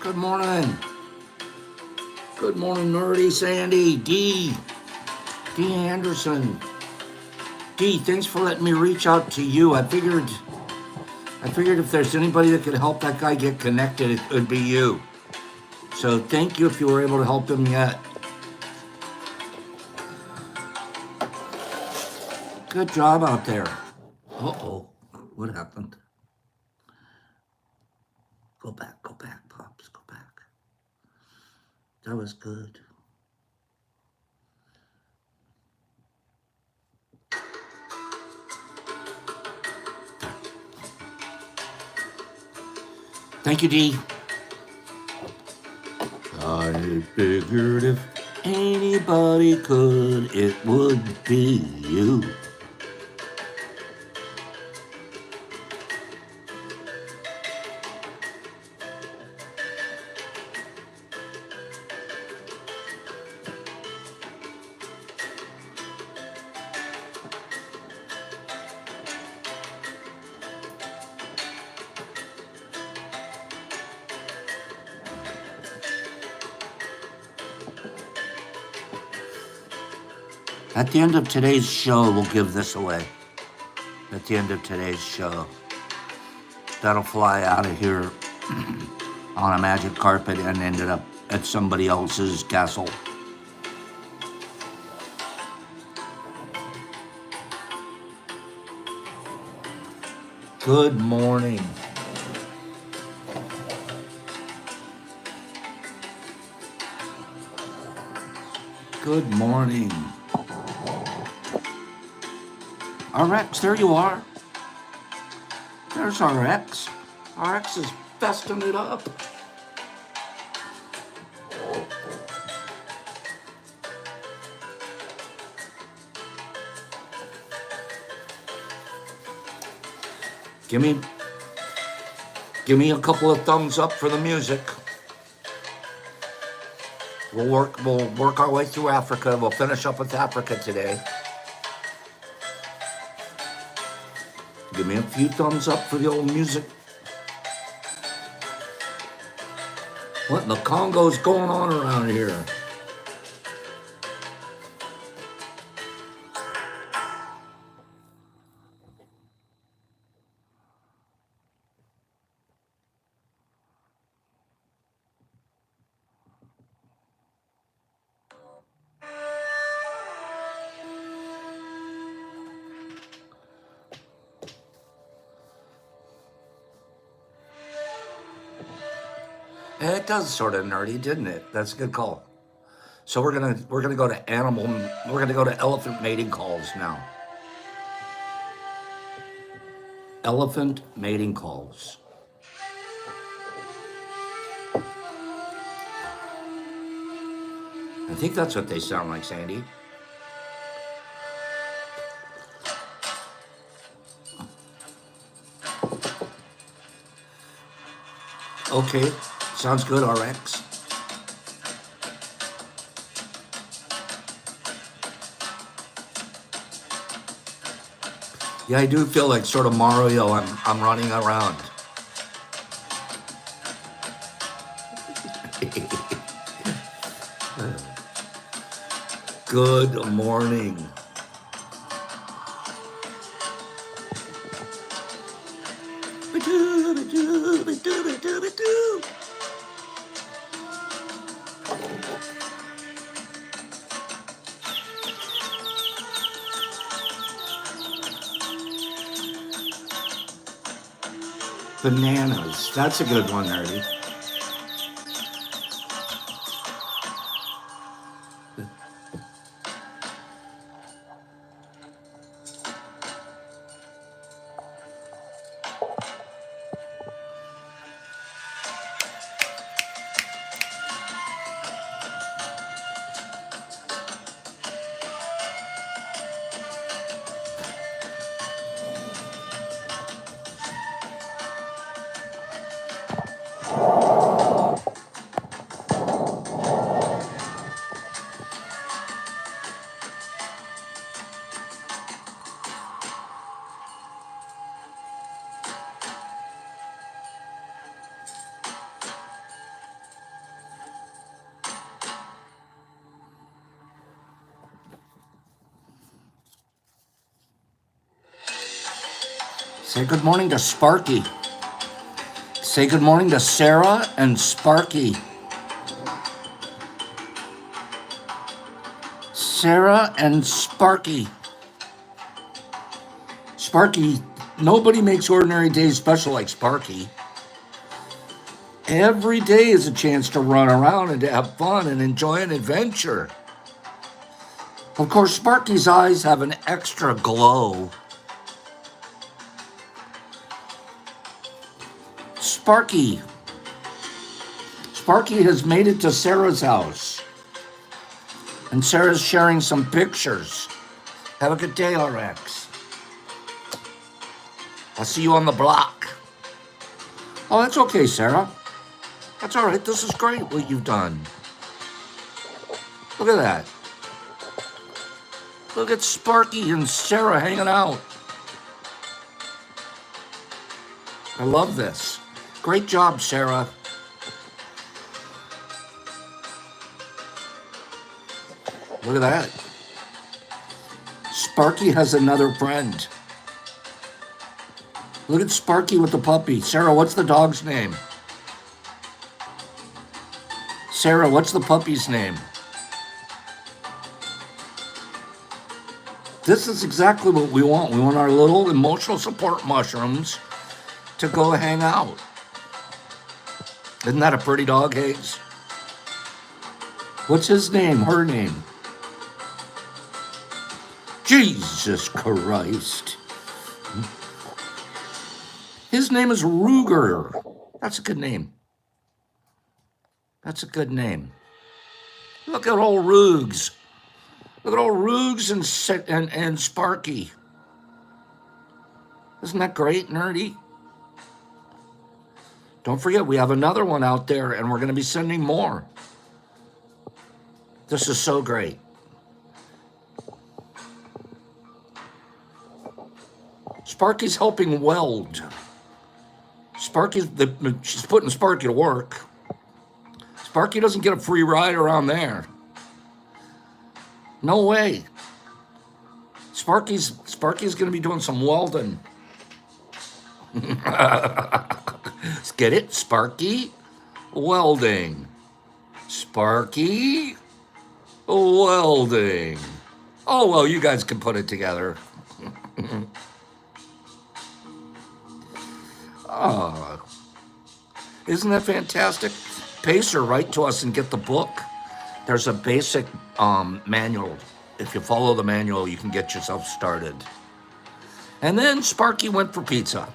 Good morning. Good morning, Nerdy Sandy. D Anderson. D, thanks for letting me reach out to you. I figured if there's anybody that could help that guy get connected, it would be you. So thank you if you were able to help him yet. Good job out there. Uh-oh. What happened? Go back, Pops, go back. That was good. Thank you, D. I figured if anybody could, it would be you. At the end of today's show, we'll give this away. At the end of today's show. That'll fly out of here on a magic carpet and ended up at somebody else's castle. Good morning. Good morning. RX, there you are. There's RX. RX is festing it up. Give me a couple of thumbs up for the music. We'll work our way through Africa. We'll finish up with Africa today. Give me a few thumbs up for the old music. What in the Congo's going on around here? It does sort of nerdy, didn't it? That's a good call. So we're gonna go to elephant mating calls now. Elephant mating calls. I think that's what they sound like, Sandy. Okay, sounds good, RX. Yeah, I do feel like sort of Mario. I'm running around. Good morning. Bananas. That's a good one, Nerdy. Say good morning to Sparky. Say good morning to Sarah and Sparky. Sarah and Sparky. Sparky, nobody makes ordinary days special like Sparky. Every day is a chance to run around and to have fun and enjoy an adventure. Of course, Sparky's eyes have an extra glow. Sparky has made it to Sarah's house. And Sarah's sharing some pictures. Have a good day, RX. I'll see you on the block. Oh, that's okay, Sarah. That's all right. This is great what you've done. Look at that. Look at Sparky and Sarah hanging out. I love this. Great job, Sarah. Look at that. Sparky has another friend. Look at Sparky with the puppy. Sarah, what's the dog's name? Sarah, what's the puppy's name? This is exactly what we want. We want our little emotional support mushrooms to go hang out. Isn't that a pretty dog, Hayes? What's his name? Her name? Jesus Christ. His name is Ruger. That's a good name. That's a good name. Look at old Rugs. Look at old Rugs and Sparky. Isn't that great, Nerdy? Don't forget, we have another one out there, and we're going to be sending more. This is so great. Sparky's helping weld. She's putting Sparky to work. Sparky doesn't get a free ride around there. No way. Sparky's going to be doing some welding. Get it? Sparky welding. Sparky welding. Oh, well, you guys can put it together. Oh, isn't that fantastic? Pacer, write to us and get the book. There's a basic manual. If you follow the manual, you can get yourself started. And then Sparky went for pizza.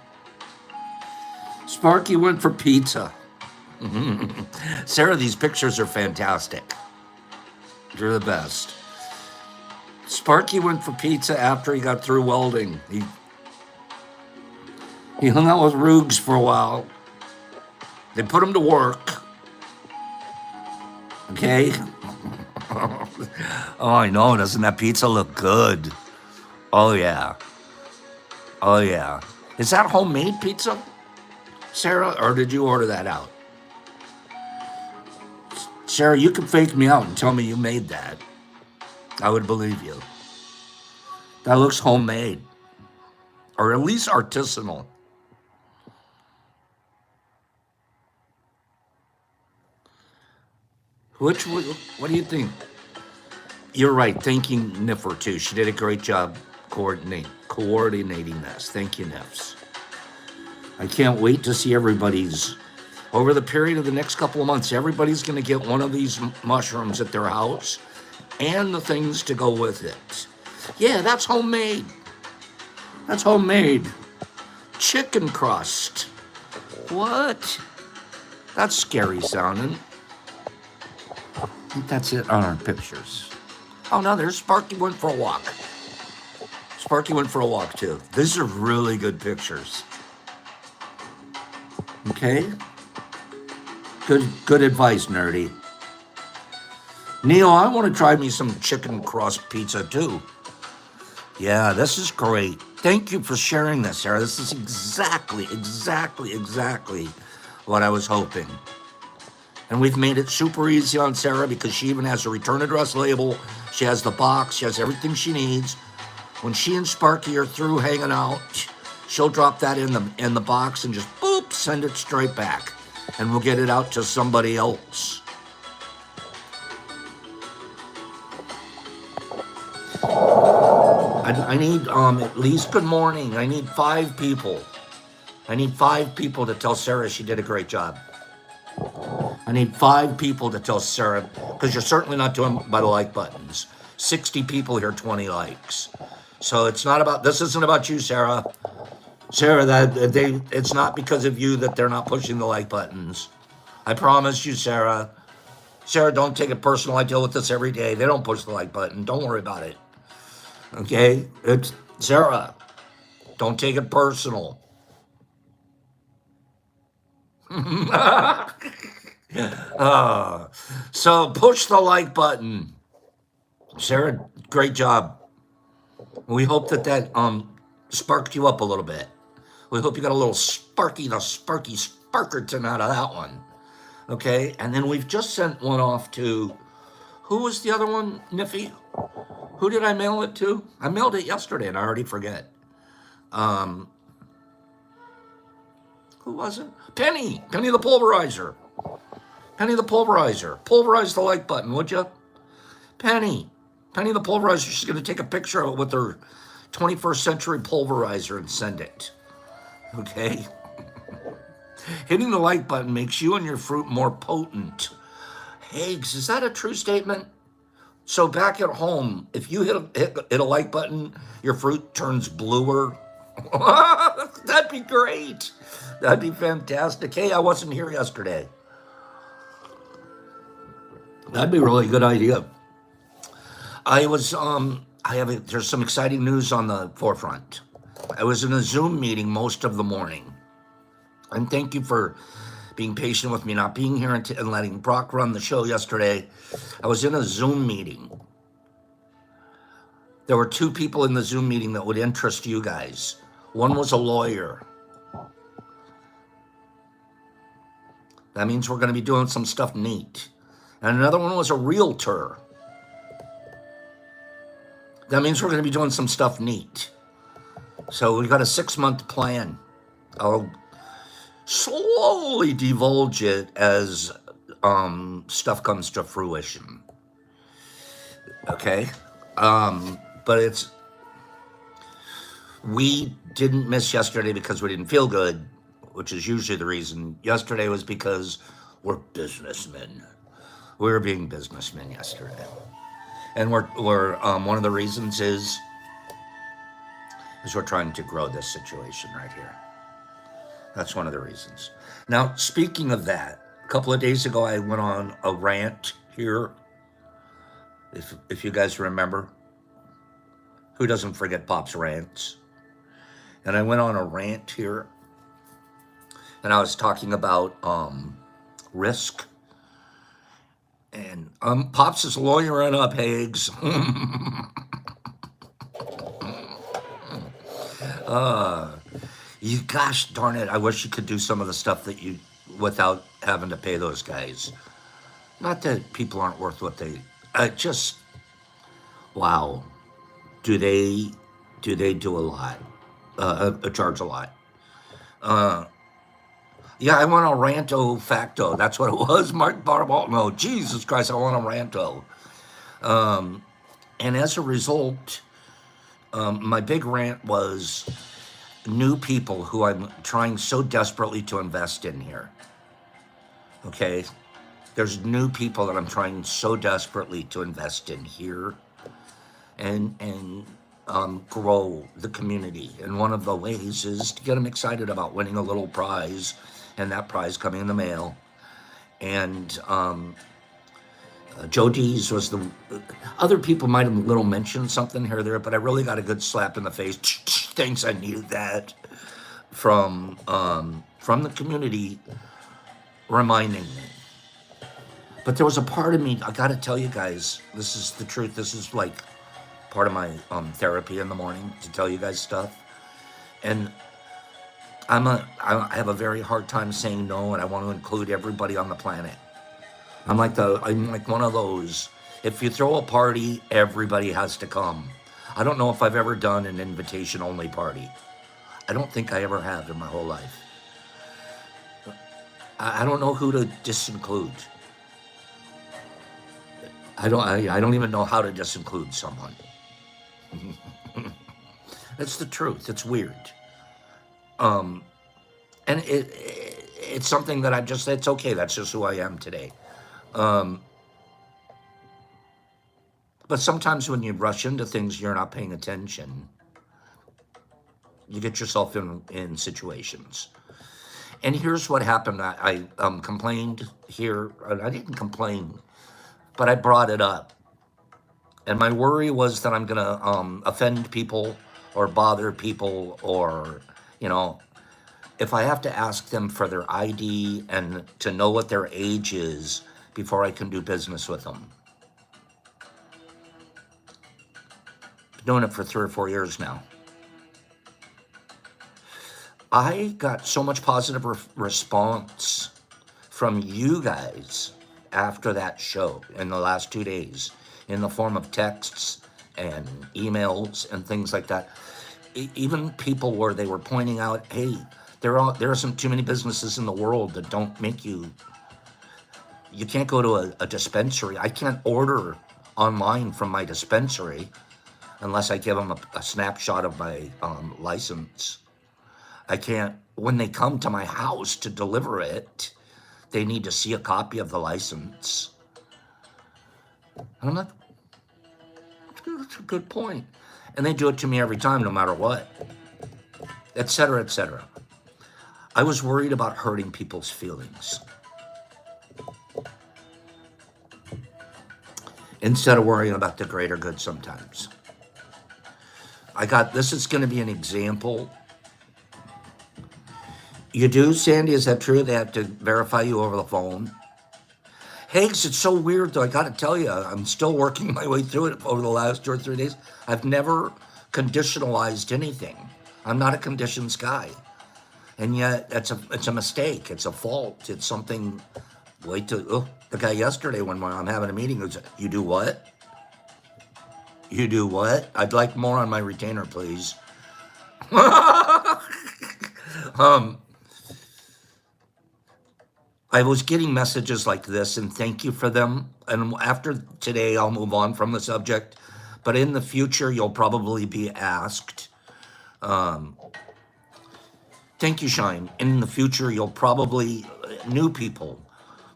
Sparky went for pizza. Sarah, these pictures are fantastic. You're the best. Sparky went for pizza after he got through welding. He hung out with Rugs for a while. They put him to work. Okay? Oh, I know. Doesn't that pizza look good? Oh, yeah. Oh, yeah. Is that homemade pizza, Sarah, or did you order that out? Sarah, you can fake me out and tell me you made that. I would believe you. That looks homemade. Or at least artisanal. What do you think? You're right. Thanking Niffer, too. She did a great job coordinating this. Thank you, Nifs. I can't wait to see everybody's. Over the period of the next couple of months, everybody's going to get one of these mushrooms at their house and the things to go with it. Yeah, that's homemade. That's homemade. Chicken crust. What? That's scary sounding. I think that's it on our pictures. Oh, no, there's Sparky went for a walk. Sparky went for a walk, too. These are really good pictures. Okay? Good advice, Nerdy. Neil, I want to try me some chicken crust pizza, too. Yeah, this is great. Thank you for sharing this, Sarah. This is exactly what I was hoping. And we've made it super easy on Sarah because she even has a return address label. She has the box. She has everything she needs. When she and Sparky are through hanging out, She'll drop that in the box and just boop, send it straight back, and we'll get it out to somebody else. I need at least good morning. I need 5 people. I need 5 people to tell Sarah she did a great job. I need 5 people to tell Sarah, because you're certainly not doing by the like buttons. 60 people here, 20 likes. So it's not about, this isn't about you, Sarah. Sarah, it's not because of you that they're not pushing the like buttons. I promise you, Sarah. Sarah, don't take it personal. I deal with this every day. They don't push the like button. Don't worry about it. Okay? It's Sarah. Don't take it personal. So push the like button. Sarah, great job. We hope that sparked you up a little bit. We hope you got a little sparkerton out of that one. Okay, and then we've just sent one off to, who was the other one, Niffy? Who did I mail it to? I mailed it yesterday and I already forget. Who was it? Penny the pulverizer. Penny the pulverizer. Pulverize the like button, would you? Penny the pulverizer. She's going to take a picture of it with her 21st century pulverizer and send it. Okay? Hitting the like button makes you and your fruit more potent. Higgs, is that a true statement? So back at home, if you hit a like button, your fruit turns bluer. That'd be great. That'd be fantastic. Hey, I wasn't here yesterday. That'd be a really good idea. There's some exciting news on the forefront. I was in a Zoom meeting most of the morning. And thank you for being patient with me not being here and letting Brock run the show yesterday. I was in a Zoom meeting. There were 2 people in the Zoom meeting that would interest you guys. One was a lawyer. That means we're going to be doing some stuff neat. And another one was a realtor. That means we're going to be doing some stuff neat. So we've got a 6-month plan. I'll slowly divulge it as stuff comes to fruition. Okay? But we didn't miss yesterday because we didn't feel good, which is usually the reason. Yesterday was because we're businessmen. We were being businessmen yesterday. And we're one of the reasons is we're trying to grow this situation right here. That's one of the reasons. Now, speaking of that, a couple of days ago, I went on a rant here. If you guys remember, who doesn't forget Pop's rants? And I went on a rant here, and I was talking about risk. And Pops is lawyering up Higgs. Gosh darn it, I wish you could do some of the stuff that you, without having to pay those guys. Not that people aren't worth what they, wow. Do they do a lot? Charge a lot. Yeah, I want a ranto facto. That's what it was. Mark Barball. No, Jesus Christ, I want a ranto. And as a result, my big rant was new people who I'm trying so desperately to invest in here. Okay? There's new people that I'm trying so desperately to invest in here and grow the community. And one of the ways is to get them excited about winning a little prize, and that prize coming in the mail. And Joe Dees was the, other people might have little mentioned something here or there, but I really got a good slap in the face. Thanks, I needed that from the community reminding me. But there was a part of me, I got to tell you guys, this is the truth. This is like part of my therapy in the morning, to tell you guys stuff. And I have a very hard time saying no, and I want to include everybody on the planet. I'm like one of those, if you throw a party, everybody has to come. I don't know if I've ever done an invitation-only party. I don't think I ever have in my whole life. I don't know who to disinclude. I don't even know how to disinclude someone. That's the truth. It's weird. And it's something that it's okay. That's just who I am today. But sometimes when you rush into things, you're not paying attention. You get yourself in situations. And here's what happened. I complained here. I didn't complain, but I brought it up. And my worry was that I'm going to offend people or bother people, or, you know, if I have to ask them for their ID and to know what their age is before I can do business with them. Been doing it for 3 or 4 years now. I got so much positive response from you guys after that show in the last 2 days, in the form of texts and emails and things like that. Even people where they were pointing out, hey, there isn't too many businesses in the world that don't make you can't go to a dispensary. I can't order online from my dispensary unless I give them a snapshot of my license. I can't, when they come to my house to deliver it, they need to see a copy of the license. And I'm like, that's a good point. And they do it to me every time, no matter what, et cetera, et cetera. I was worried about hurting people's feelings instead of worrying about the greater good sometimes. This is going to be an example. You do, Sandy? Is that true? They have to verify you over the phone? Higgs, it's so weird, though. I got to tell you, I'm still working my way through it over the last 2 or 3 days. I've never conditionalized anything. I'm not a conditions guy. And yet, it's a mistake. It's a fault. It's something. The guy yesterday when I'm having a meeting goes, "You do what? You do what? I'd like more on my retainer, please." I was getting messages like this, and thank you for them. And after today, I'll move on from the subject. But in the future, you'll probably be asked. Thank you, Shine. In the future, new people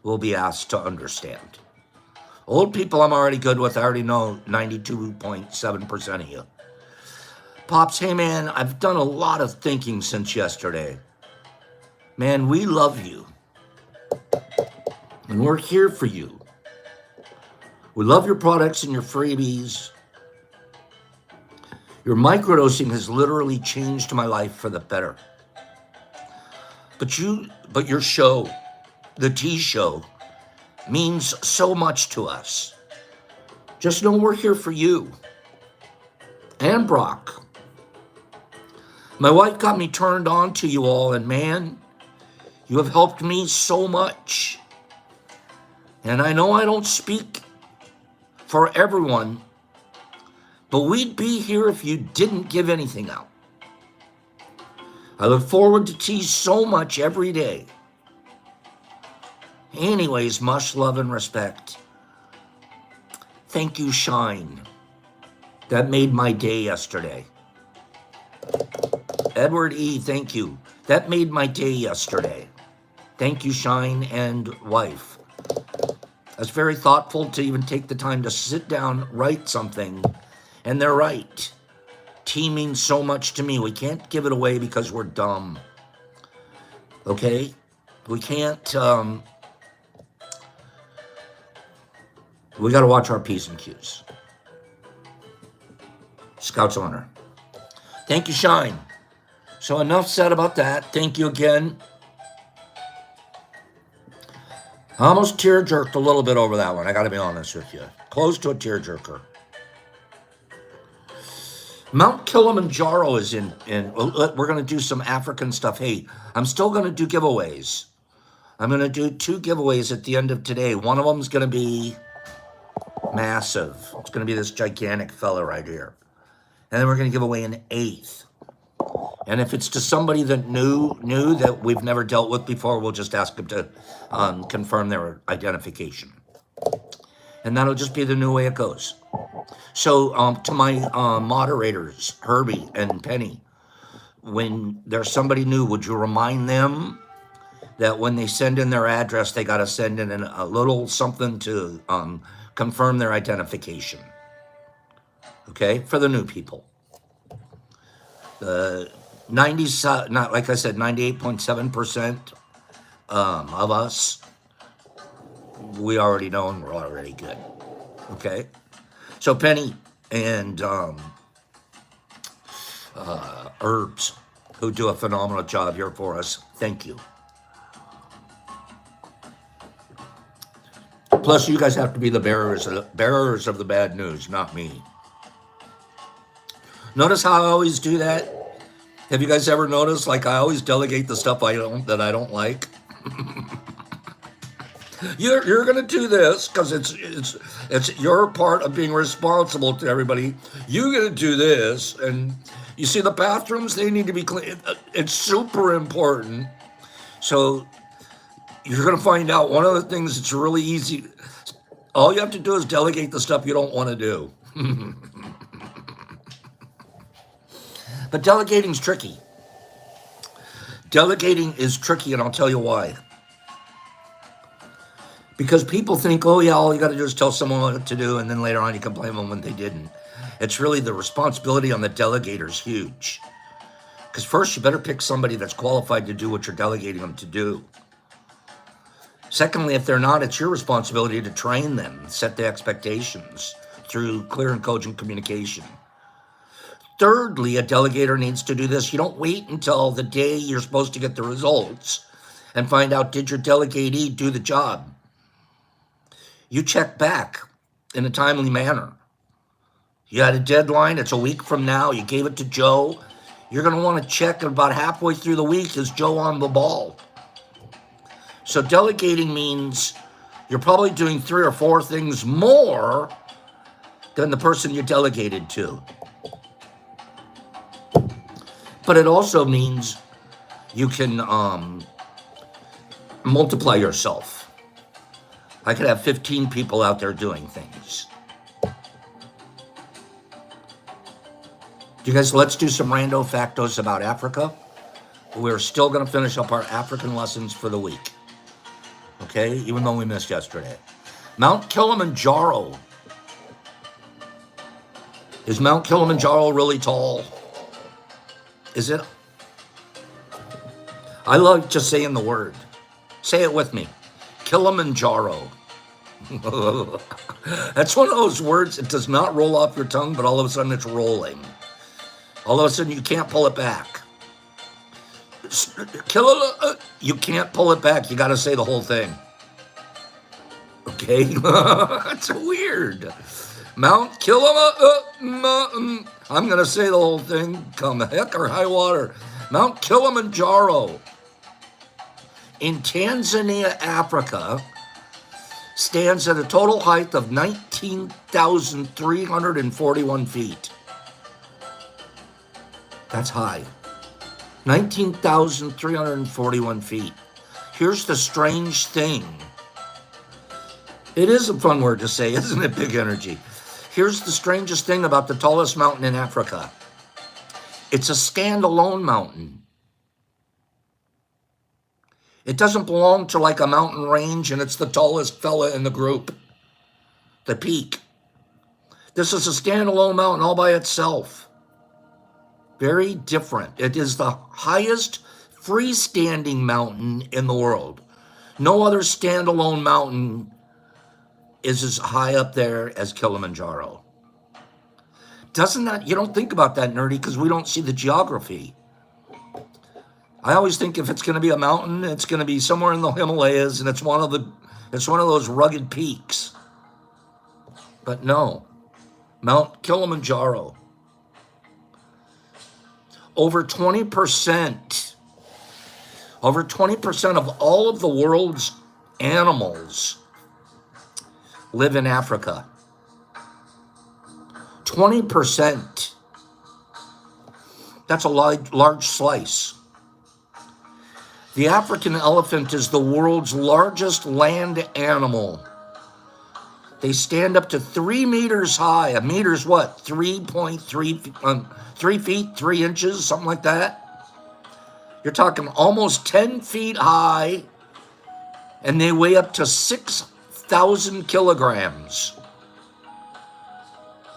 will be asked to understand. Old people I'm already good with. I already know 92.7% of you. Pops, hey man, I've done a lot of thinking since yesterday. Man, we love you. And we're here for you. We love your products and your freebies. Your microdosing has literally changed my life for the better. But your show, the T Show, means so much to us. Just know we're here for you. And Brock. My wife got me turned on to you all, and man, you have helped me so much. And I know I don't speak for everyone, but we'd be here if you didn't give anything out. I look forward to tea so much every day. Anyways, much love and respect. Thank you, Shine. That made my day yesterday. Edward E., thank you. That made my day yesterday. Thank you, Shine and wife. That's very thoughtful to even take the time to sit down, write something, and they're right. Tea means so much to me. We can't give it away because we're dumb. Okay? We can't, we got to watch our P's and Q's. Scout's honor. Thank you, Shine. So enough said about that. Thank you again. I almost tear-jerked a little bit over that one. I got to be honest with you. Close to a tear-jerker. Mount Kilimanjaro is in. We're going to do some African stuff. Hey, I'm still going to do giveaways. I'm going to do 2 giveaways at the end of today. One of them is going to be massive. It's going to be this gigantic fella right here. And then we're going to give away an 8th. And if it's to somebody that knew that we've never dealt with before, we'll just ask them to confirm their identification. And that'll just be the new way it goes. So to my moderators, Herbie and Penny, when there's somebody new, would you remind them that when they send in their address, they got to send in a little something to confirm their identification? Okay, for the new people. The 90s, not like I said, 98.7% of us, we already know and we're already good. Okay, so Penny and Herbs, who do a phenomenal job here for us, thank you. Plus, you guys have to be the bearers of the bad news, not me. Notice how I always do that? Have you guys ever noticed? Like, I always delegate the stuff that I don't like. You're gonna do this because it's your part of being responsible to everybody. You're gonna do this, and you see the bathrooms, they need to be clean. It's super important. So you're gonna find out one of the things that's really easy. All you have to do is delegate the stuff you don't want to do. But delegating's tricky. Delegating is tricky, and I'll tell you why. Because people think, oh yeah, all you got to do is tell someone what to do, and then later on you can blame them when they didn't. It's really the responsibility on the delegator's huge. Because first you better pick somebody that's qualified to do what you're delegating them to do. Secondly, if they're not, it's your responsibility to train them, set the expectations through clear and cogent communication. Thirdly, a delegator needs to do this. You don't wait until the day you're supposed to get the results and find out, did your delegatee do the job? You check back in a timely manner. You had a deadline, it's a week from now, you gave it to Joe. You're going to want to check about halfway through the week, is Joe on the ball? So delegating means you're probably doing 3 or 4 things more than the person you delegated to. But it also means you can multiply yourself. I could have 15 people out there doing things. You guys, let's do some rando factos about Africa. We're still going to finish up our African lessons for the week. Okay, even though we missed yesterday. Mount Kilimanjaro. Is Mount Kilimanjaro really tall? Is it? I love just saying the word. Say it with me. Kilimanjaro. That's one of those words, it does not roll off your tongue, but all of a sudden it's rolling. All of a sudden you can't pull it back. You can't pull it back. You got to say the whole thing. Okay? That's weird. Mount Kilimanjaro. I'm going to say the whole thing, come heck or high water. Mount Kilimanjaro in Tanzania, Africa, stands at a total height of 19,341 feet. That's high. 19,341 feet. Here's the strange thing. It is a fun word to say, isn't it, Big Energy? Here's the strangest thing about the tallest mountain in Africa. It's a standalone mountain. It doesn't belong to like a mountain range and it's the tallest fella in the group. The peak. This is a standalone mountain all by itself. Very different. It is the highest freestanding mountain in the world. No other standalone mountain is as high up there as Kilimanjaro. Doesn't that, you don't think about that, nerdy, because we don't see the geography. I always think if it's going to be a mountain, it's going to be somewhere in the Himalayas, and it's one of those rugged peaks. But no, Mount Kilimanjaro. Over 20% of all of the world's animals live in Africa. 20%. That's a large slice. The African elephant is the world's largest land animal. They stand up to 3 meters high. A meter's what? 3.3 3 feet, 3 inches, something like that. You're talking almost 10 feet high, and they weigh up to 6,000 kilograms.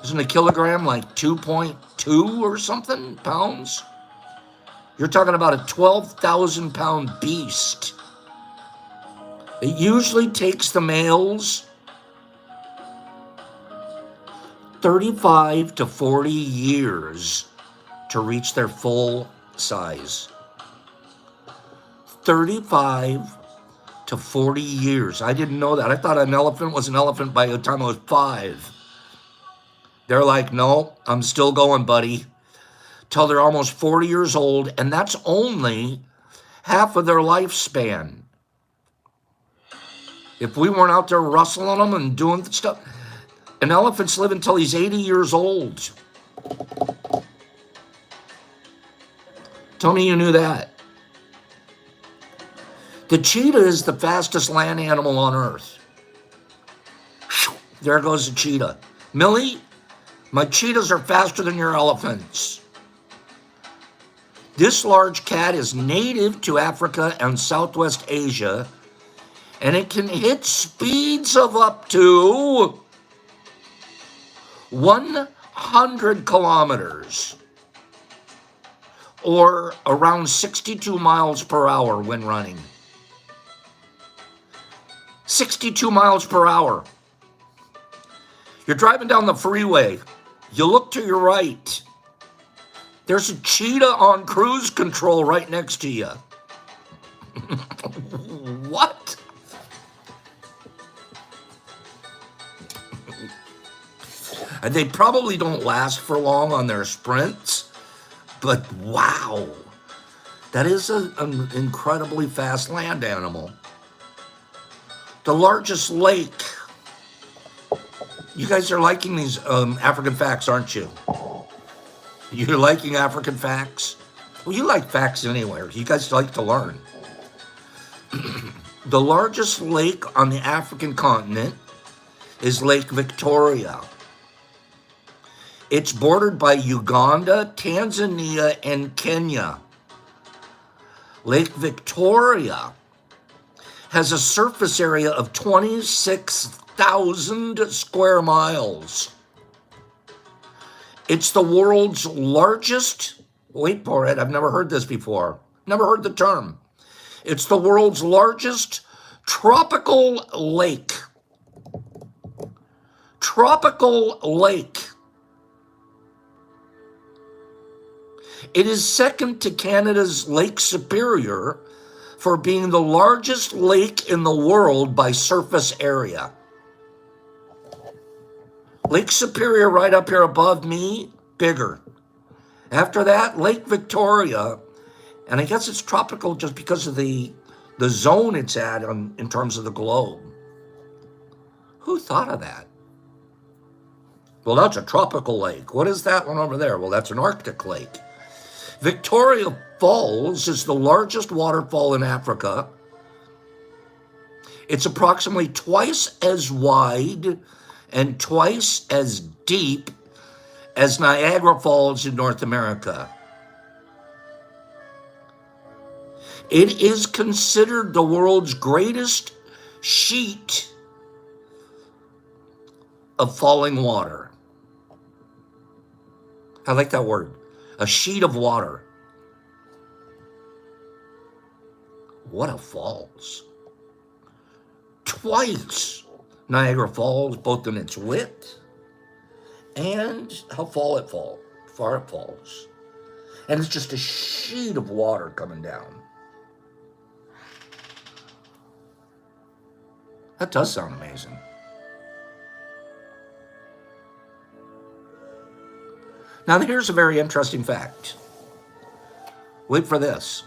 Isn't a kilogram like 2.2 or something pounds? You're talking about a 12,000 pound beast. It usually takes the males 35 to 40 years to reach their full size. 35 to 40 years. I didn't know that. I thought an elephant was an elephant by the time I was 5. They're like, no, I'm still going, buddy. Till they're almost 40 years old, and that's only half of their lifespan. If we weren't out there rustling them and doing stuff, an elephant's live until he's 80 years old. Tell me you knew that. The cheetah is the fastest land animal on Earth. There goes the cheetah. Millie, my cheetahs are faster than your elephants. This large cat is native to Africa and Southwest Asia, and it can hit speeds of up to 100 kilometers, or around 62 miles per hour when running. 62 miles per hour. You're driving down the freeway. You look to your right. There's a cheetah on cruise control right next to you. What? They probably don't last for long on their sprints, but wow. That is an incredibly fast land animal. The largest lake. You guys are liking these African facts, aren't you? You're liking African facts? Well, you like facts anywhere. You guys like to learn. The largest lake on the African continent is Lake Victoria. It's bordered by Uganda, Tanzania, and Kenya. Lake Victoria has a surface area of 26,000 square miles. It's the world's largest, wait for it, I've never heard this before, never heard the term. It's the world's largest tropical lake. Tropical lake. It is second to Canada's Lake Superior for being the largest lake in the world by surface area. Lake Superior right up here above me, bigger. After that, Lake Victoria, and I guess it's tropical just because of the zone it's at in terms of the globe. Who thought of that? Well, that's a tropical lake. What is that one over there? Well, that's an Arctic lake. Victoria Falls is the largest waterfall in Africa. It's approximately twice as wide and twice as deep as Niagara Falls in North America. It is considered the world's greatest sheet of falling water. I like that word. A sheet of water. What a falls. Twice Niagara Falls, both in its width and how far it falls. And it's just a sheet of water coming down. That does sound amazing. Now, here's a very interesting fact. Wait for this.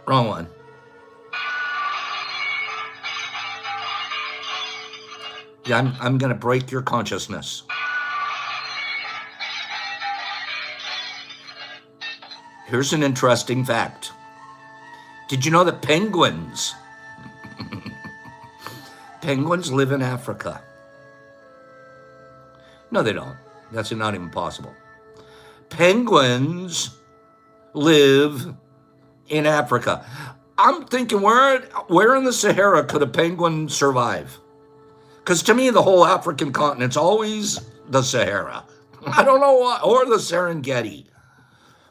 Wrong one. I'm going to break your consciousness. Here's an interesting fact. Did you know that penguins live in Africa? No, they don't. That's not even possible. Penguins live in Africa. I'm thinking, where in the Sahara could a penguin survive? Because to me, the whole African continent's always the Sahara. I don't know why, or the Serengeti.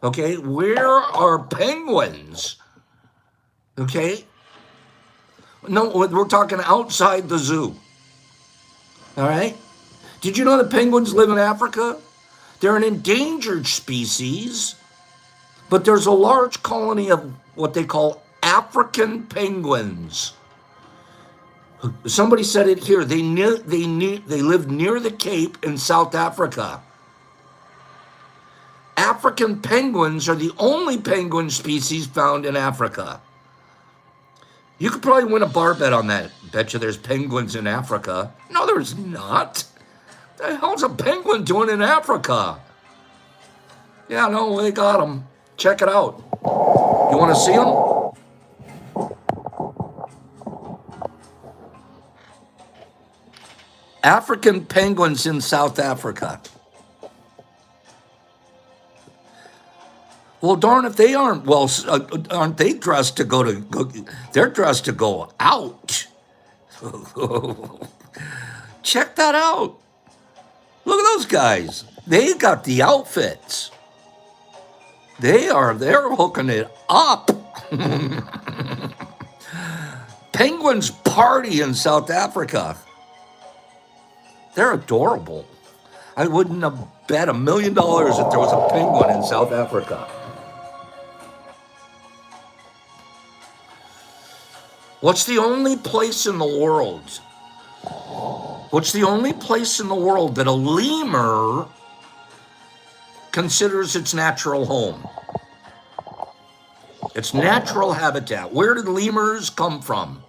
Okay, where are penguins? Okay? No, we're talking outside the zoo. All right? Did you know that penguins live in Africa? They're an endangered species, but there's a large colony of what they call African penguins. Somebody said it here. They live near the Cape in South Africa. African penguins are the only penguin species found in Africa. You could probably win a bar bet on that. Bet you there's penguins in Africa. No, there's not. What the hell's a penguin doing in Africa? Yeah, no, they got them. Check it out. You want to see them? African penguins in South Africa. Well, darn if they aren't. Well, aren't they dressed to go? They're dressed to go out. Check that out. Look at those guys. They got the outfits. They're hooking it up. Penguins party in South Africa. They're adorable. I wouldn't have bet $1 million if there was a penguin in South Africa. What's the only place in the world? What's the only place in the world that a lemur considers its natural home? Its natural habitat. Where did lemurs come from?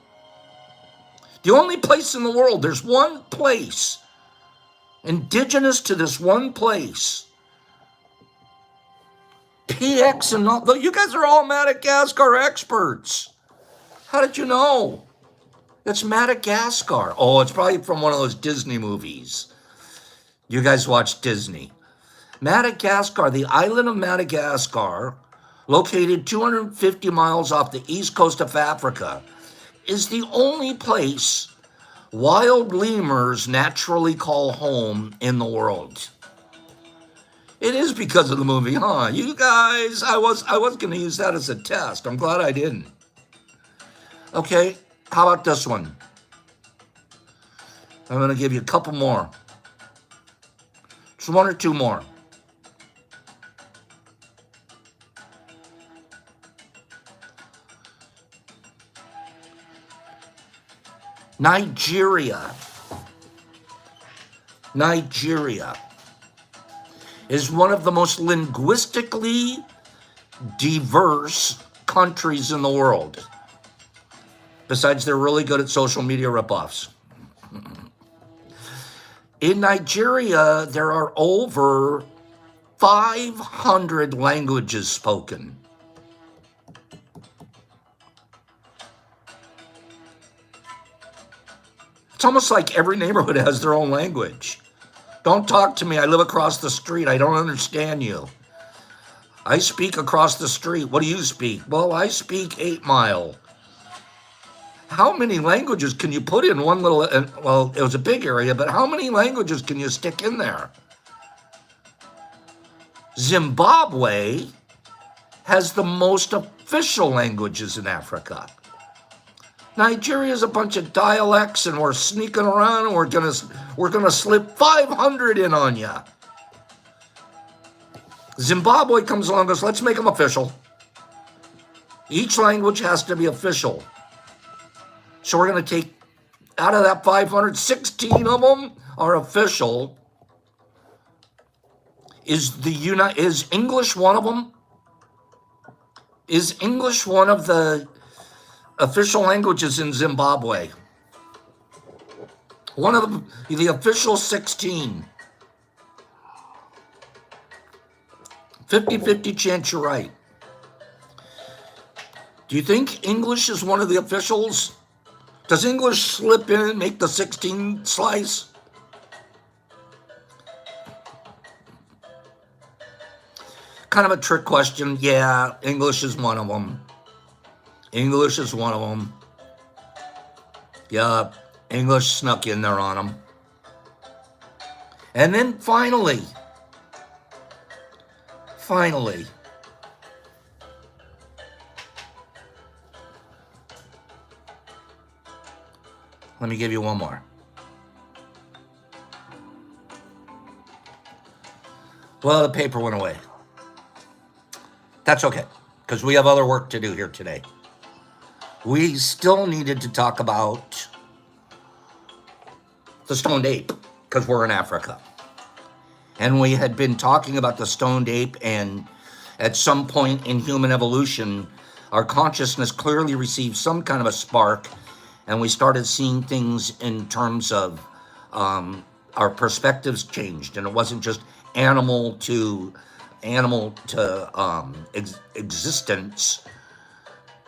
The only place in the world, there's one place, indigenous to this one place. PX and all, you guys are all Madagascar experts. How did you know? It's Madagascar. Oh, it's probably from one of those Disney movies. You guys watch Disney. Madagascar, the island of Madagascar, located 250 miles off the east coast of Africa, is the only place wild lemurs naturally call home in the world. It is because of the movie, huh? You guys, I was going to use that as a test. I'm glad I didn't. Okay, how about this one? I'm going to give you a couple more. Just one or two more. Nigeria is one of the most linguistically diverse countries in the world. Besides, they're really good at social media ripoffs. In Nigeria, there are over 500 languages spoken. It's almost like every neighborhood has their own language. Don't talk to me. I live across the street. I don't understand you. I speak across the street. What do you speak? Well, I speak 8 Mile. How many languages can you put in one little, well, it was a big area, but how many languages can you stick in there? Zimbabwe has the most official languages in Africa. Nigeria is a bunch of dialects, and we're sneaking around, and we're gonna slip 500 in on you. Zimbabwe comes along and goes, let's make them official. Each language has to be official. So we're going to take, out of that 500, 16 of them are official. Is English one of them? Is English one of the official languages in Zimbabwe? One of the official 16. 50-50 chance you're right. Do you think English is one of the officials? Does English slip in and make the 16 slice? Kind of a trick question. Yeah, English is one of them. English is one of them. Yeah, English snuck in there on them. And then finally, let me give you one more. Well, the paper went away. That's okay, because we have other work to do here today. We still needed to talk about the stoned ape, because we're in Africa. And we had been talking about the stoned ape, and at some point in human evolution, our consciousness clearly received some kind of a spark, and we started seeing things in terms of our perspectives changed, and it wasn't just animal to existence,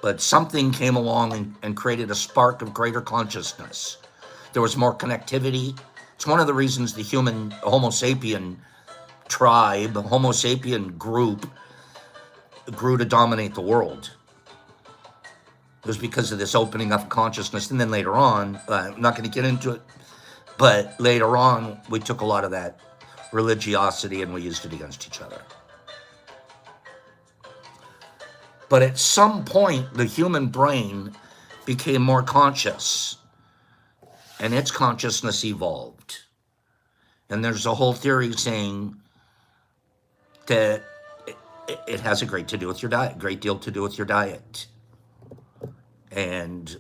but something came along and created a spark of greater consciousness. There was more connectivity. It's one of the reasons the human Homo sapien tribe, Homo sapien group grew to dominate the world. It was because of this opening up of consciousness. And then later on, I'm not going to get into it, but later on, we took a lot of that religiosity and we used it against each other. But at some point, the human brain became more conscious, and its consciousness evolved. And there's a whole theory saying that it has a great deal to do with your diet. And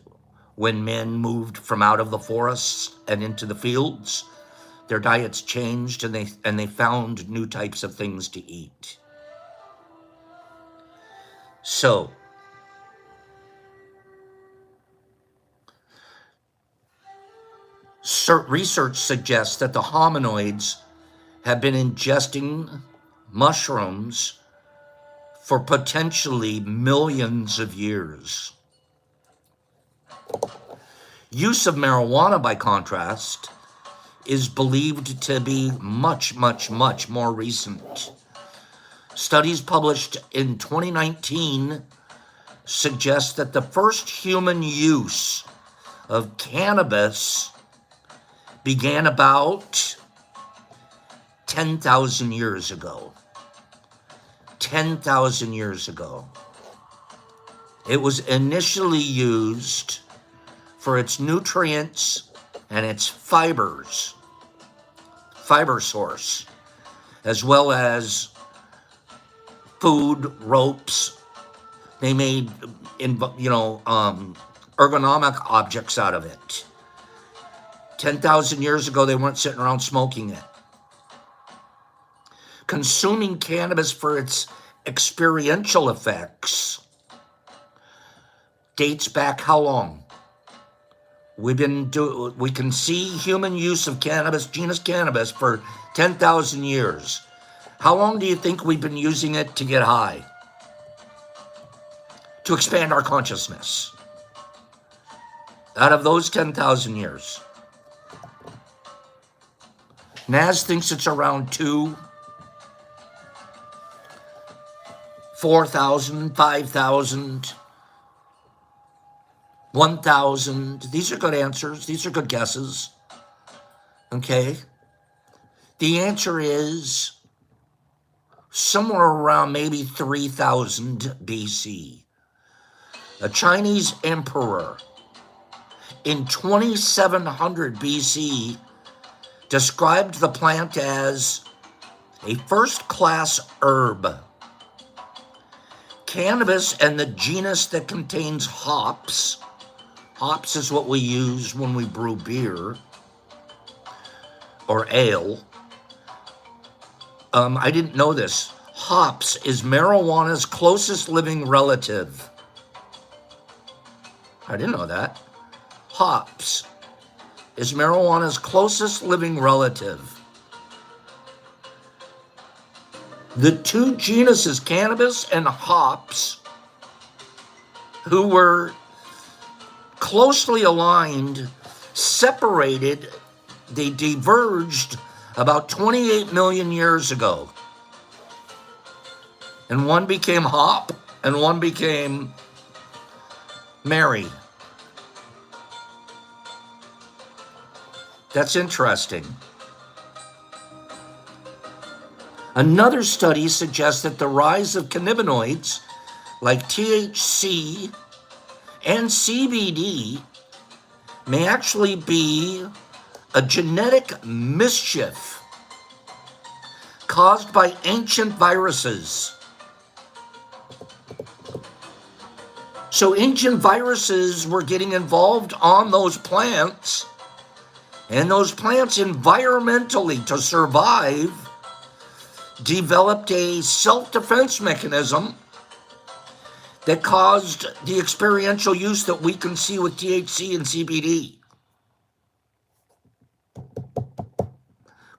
when men moved from out of the forests and into the fields, their diets changed, and they found new types of things to eat. So, research suggests that the hominoids have been ingesting mushrooms for potentially millions of years. Use of marijuana, by contrast, is believed to be much, much, much more recent. Studies published in 2019 suggest that the first human use of cannabis began about 10,000 years ago. 10,000 years ago. It was initially used for its nutrients and its fiber source, as well as food, ropes. They made, ergonomic objects out of it. 10,000 years ago, they weren't sitting around smoking it. Consuming cannabis for its experiential effects dates back how long? We can see human use of cannabis, genus cannabis, for 10,000 years. How long do you think we've been using it to get high? To expand our consciousness. Out of those 10,000 years. Naz thinks it's around 4,000, 5,000, 1,000. These are good answers. These are good guesses. Okay. The answer is somewhere around maybe 3,000 BC. A Chinese emperor in 2700 BC described the plant as a first-class herb. Cannabis and the genus that contains hops. Hops is what we use when we brew beer or ale. I didn't know this. Hops is marijuana's closest living relative. I didn't know that. Hops. is marijuana's closest living relative. The two genuses, cannabis and hops, who were closely aligned, separated, they diverged about 28 million years ago. And one became hop and one became Mary. That's interesting. Another study suggests that the rise of cannabinoids like THC and CBD may actually be a genetic mischief caused by ancient viruses. So ancient viruses were getting involved on those plants, and those plants environmentally, to survive, developed a self-defense mechanism that caused the experiential use that we can see with THC and CBD.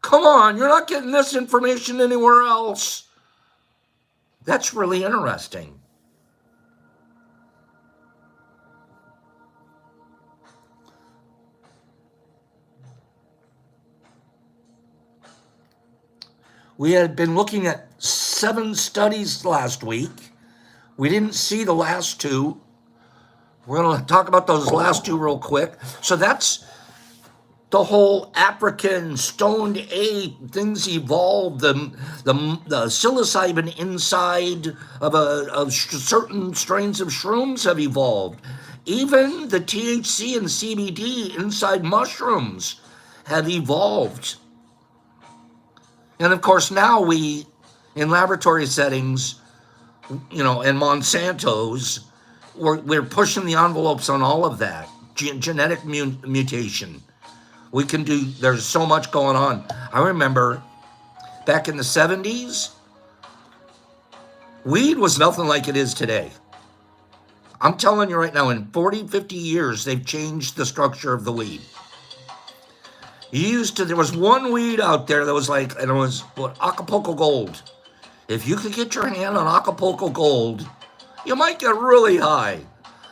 Come on, you're not getting this information anywhere else. That's really interesting. We had been looking at 7 studies last week. We didn't see the last 2. We're going to talk about those last 2 real quick. So that's the whole African stoned ape, things evolved, the psilocybin inside of certain strains of shrooms have evolved. Even the THC and CBD inside mushrooms have evolved. And of course, now we, in laboratory settings, and Monsanto's, we're pushing the envelopes on all of that. Genetic mutation. We can do, there's so much going on. I remember back in the 70s, weed was nothing like it is today. I'm telling you right now, in 40, 50 years, they've changed the structure of the weed. There was one weed out there that was like, and it was Acapulco Gold. If you could get your hand on Acapulco Gold, you might get really high.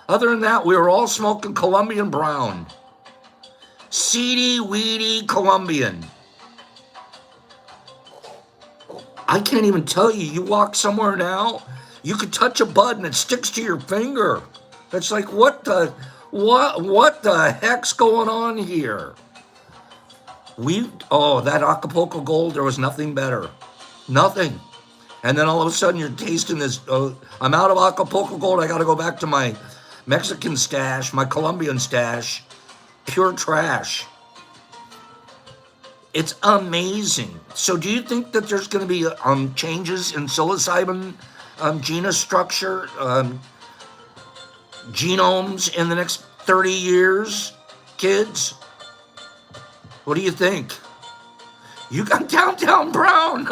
Other than that, we were all smoking Colombian brown. Seedy, weedy Colombian. I can't even tell you, you walk somewhere now, you could touch a bud and it sticks to your finger. It's like, what the heck's going on here? That Acapulco Gold, there was nothing better. Nothing. And then all of a sudden you're tasting this, I'm out of Acapulco Gold, I gotta go back to my Mexican stash, my Colombian stash. Pure trash. It's amazing. So do you think that there's going to be changes in psilocybin genus structure, genomes in the next 30 years, kids? What do you think? You got Downtown Brown.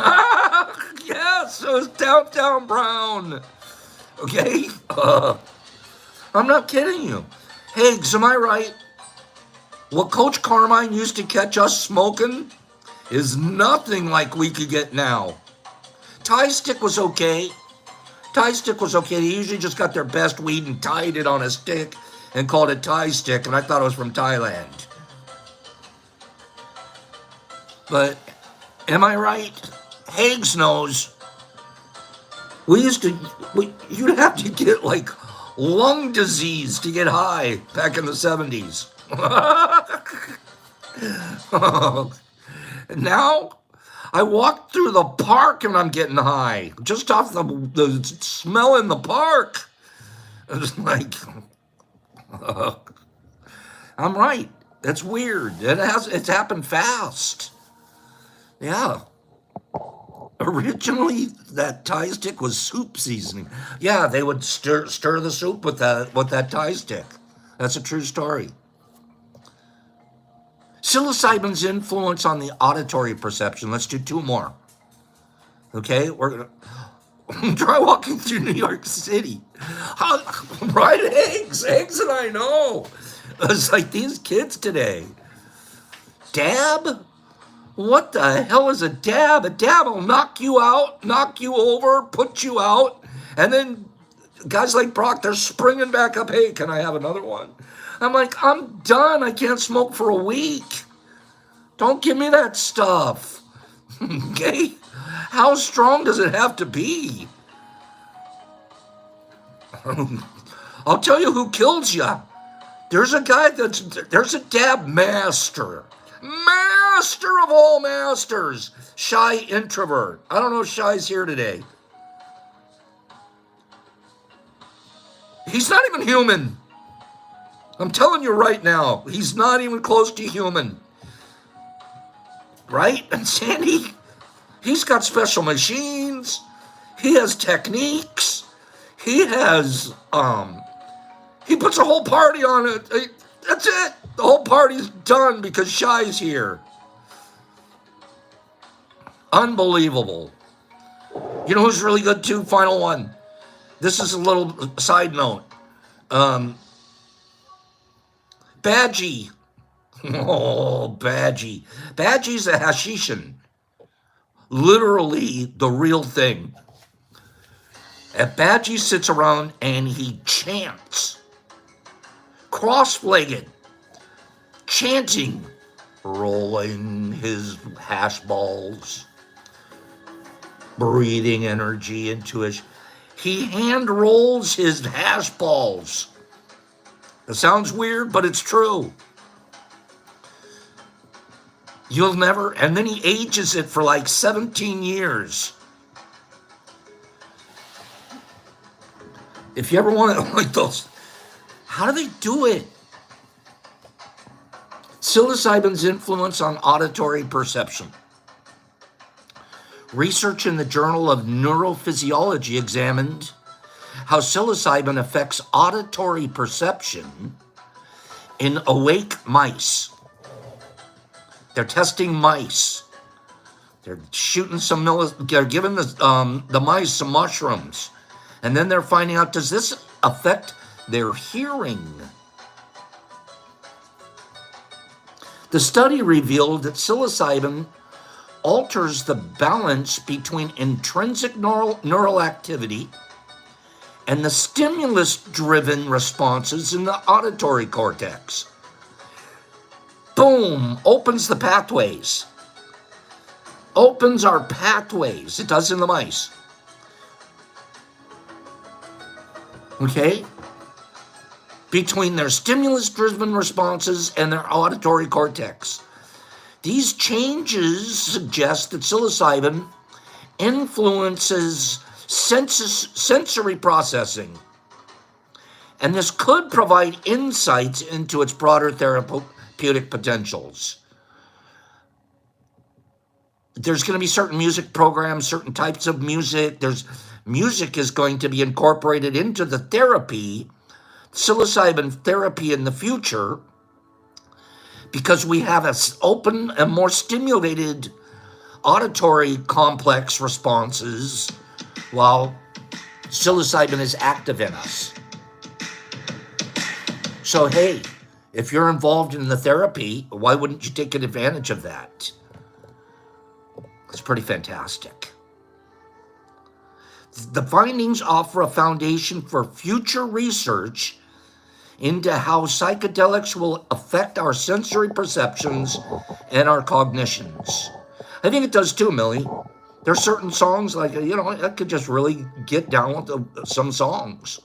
Yes, it was Downtown Brown. Okay? I'm not kidding you. Higgs, am I right? What Coach Carmine used to catch us smoking is nothing like we could get now. Tie stick was okay. They usually just got their best weed and tied it on a stick and called it tie stick, and I thought it was from Thailand. But am I right? Higgs knows. You'd have to get like lung disease to get high back in the 70s. Now I walk through the park and I'm getting high just off the smell in the park. It's like, I'm right. That's weird. It's happened fast. Yeah. Originally, that tie stick was soup seasoning. Yeah, they would stir the soup with that tie stick. That's a true story. Psilocybin's influence on the auditory perception. Let's do 2 more. Okay, we're gonna try walking through New York City. Right, eggs and I know. It's like these kids today. Dab? What the hell is a dab? A dab will knock you out, knock you over, put you out, and then guys like Brock, they're springing back up. Hey, can I have another one? I'm like, I'm done. I can't smoke for a week. Don't give me that stuff. Okay? How strong does it have to be? I'll tell you who kills you. There's a there's a dab master. Master of all masters. Shy introvert. I don't know if Shy's here today. He's not even human. I'm telling you right now, he's not even close to human. Right? And Sandy, he's got special machines. He has techniques. He has, he puts a whole party on it. That's it. The whole party's done because Shy's here. Unbelievable. You know who's really good too? Final one. This is a little side note. Badgie. Oh, Badgie. Badgie's a hashishan. Literally the real thing. And Badgie sits around and he chants. Cross-legged. Chanting. Rolling his hash balls. Breathing energy into his... He hand rolls his hash balls. It sounds weird, but it's true. You'll never... And then he ages it for like 17 years. If you ever want to, like those... How do they do it? Psilocybin's influence on auditory perception. Research in the Journal of Neurophysiology examined how psilocybin affects auditory perception in awake mice. They're testing mice. They're shooting they're giving the mice some mushrooms. And then they're finding out, does this affect their hearing? The study revealed that psilocybin alters the balance between intrinsic neural activity and the stimulus-driven responses in the auditory cortex. Boom, opens the pathways. Opens our pathways. It does in the mice. Okay? Between their stimulus-driven responses and their auditory cortex. These changes suggest that psilocybin influences sensory processing, and this could provide insights into its broader therapeutic potentials. There's going to be certain music programs, certain types of music. Music is going to be incorporated into the therapy, psilocybin therapy in the future, because we have an open and more stimulated auditory complex responses while psilocybin is active in us. So, hey, if you're involved in the therapy, why wouldn't you take advantage of that? It's pretty fantastic. The findings offer a foundation for future research into how psychedelics will affect our sensory perceptions and our cognitions. I think it does too, Millie. There's certain songs like, I could just really get down with some songs.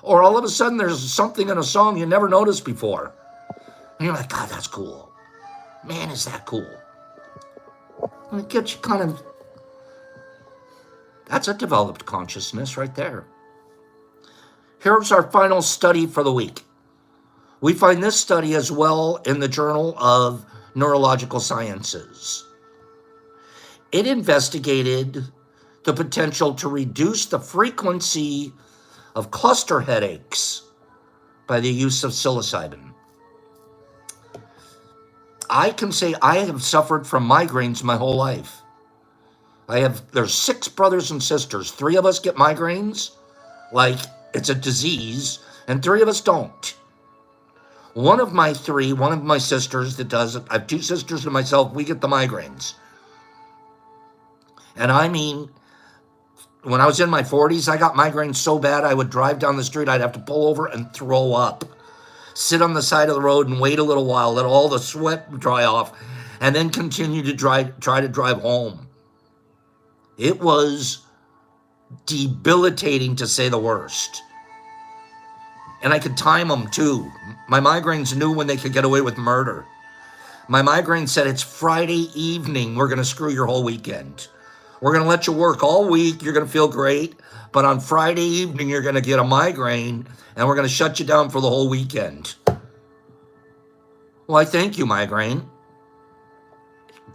Or all of a sudden there's something in a song you never noticed before. And you're like, God, that's cool. Man, is that cool. And it gets you kind of, that's a developed consciousness right there. Here's our final study for the week. We find this study as well in the Journal of Neurological Sciences. It investigated the potential to reduce the frequency of cluster headaches by the use of psilocybin. I can say I have suffered from migraines my whole life. There's 6 brothers and sisters. 3 of us get migraines, like it's a disease, and 3 of us don't. One of my sisters that does it, I have two sisters and myself, we get the migraines. And I mean, when I was in my 40s, I got migraines so bad I would drive down the street, I'd have to pull over and throw up. Sit on the side of the road and wait a little while, let all the sweat dry off, and then continue to try to drive home. It was debilitating, to say the worst. And I could time them too. My migraines knew when they could get away with murder. My migraine said, it's Friday evening, we're going to screw your whole weekend. We're going to let you work all week, you're going to feel great, but on Friday evening you're going to get a migraine, and we're going to shut you down for the whole weekend. Well, I thank you, migraine.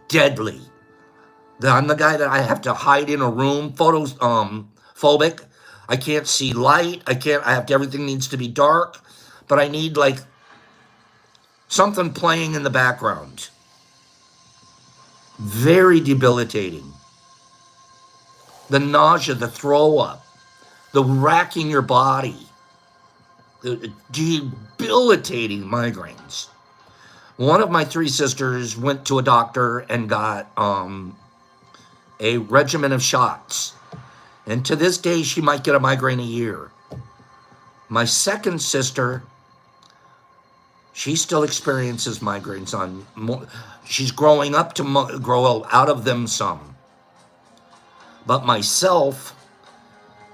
Deadly. I'm the guy that I have to hide in a room, phobic. I can't see light. Everything needs to be dark, but I need like something playing in the background. Very debilitating. The nausea, the throw up, the racking your body, the debilitating migraines. One of my three sisters went to a doctor and got a regimen of shots. And to this day, she might get a migraine a year. My second sister, she still experiences migraines she's growing up to grow out of them some. But myself,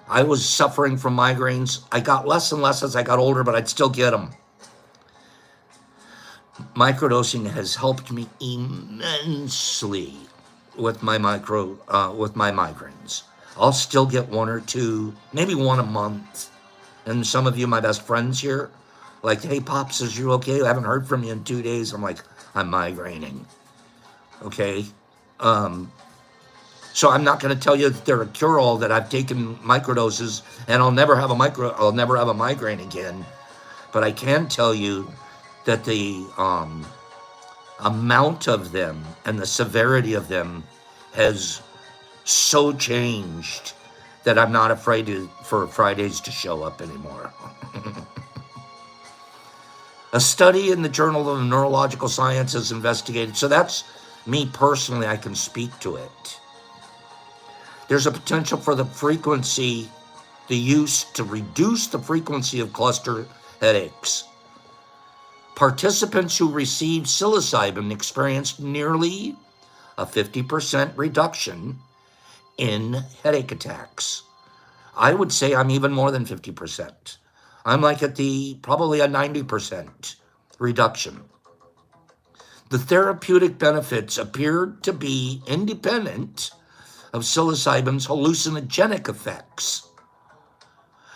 I was suffering from migraines. I got less and less as I got older, but I'd still get them. Microdosing has helped me immensely with my migraines. I'll still get one or two, maybe one a month. And some of you, my best friends here, like, hey, Pops, is you okay? I haven't heard from you in 2 days. I'm like, I'm migraining. Okay? So I'm not going to tell you that they're a cure-all, that I've taken microdoses and I'll never have a migraine again. But I can tell you that the amount of them and the severity of them has so changed that I'm not afraid for Fridays to show up anymore. A study in the Journal of Neurological Science has investigated, so that's me personally, I can speak to it. There's a potential for the use to reduce the frequency of cluster headaches. Participants who received psilocybin experienced nearly a 50% reduction in headache attacks. I would say I'm even more than 50%. I'm like probably a 90% reduction. The therapeutic benefits appeared to be independent of psilocybin's hallucinogenic effects,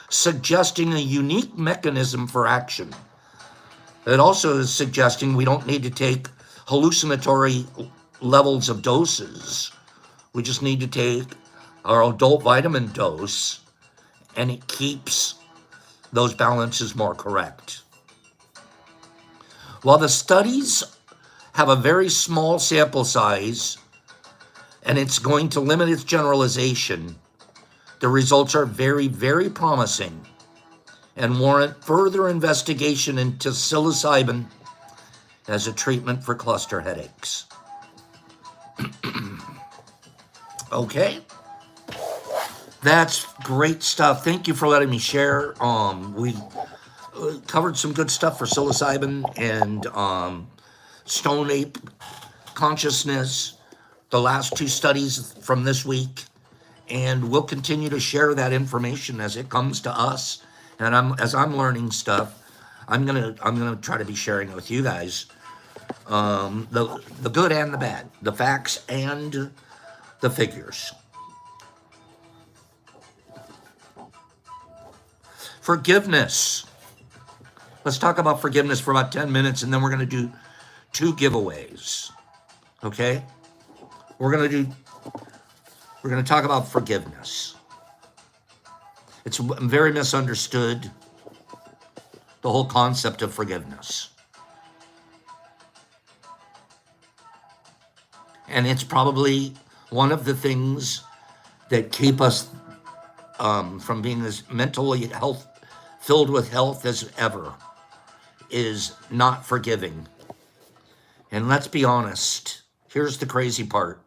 suggesting a unique mechanism for action. It also is suggesting we don't need to take hallucinatory levels of doses. We just need to take our adult vitamin dose, and it keeps those balances more correct. While the studies have a very small sample size, and it's going to limit its generalization, the results are very, very promising and warrant further investigation into psilocybin as a treatment for cluster headaches. Okay, that's great stuff. Thank you for letting me share. We covered some good stuff for psilocybin and stone ape consciousness, the last two studies from this week, and we'll continue to share that information as it comes to us. And as I'm learning stuff, I'm gonna try to be sharing it with you guys, the good and the bad, the facts and the figures. Forgiveness. Let's talk about forgiveness for about 10 minutes, and then we're going to do 2 giveaways. Okay? We're going to talk about forgiveness. It's very misunderstood, the whole concept of forgiveness. And it's probably one of the things that keep us from being as mentally filled with health as ever, is not forgiving. And let's be honest. Here's the crazy part.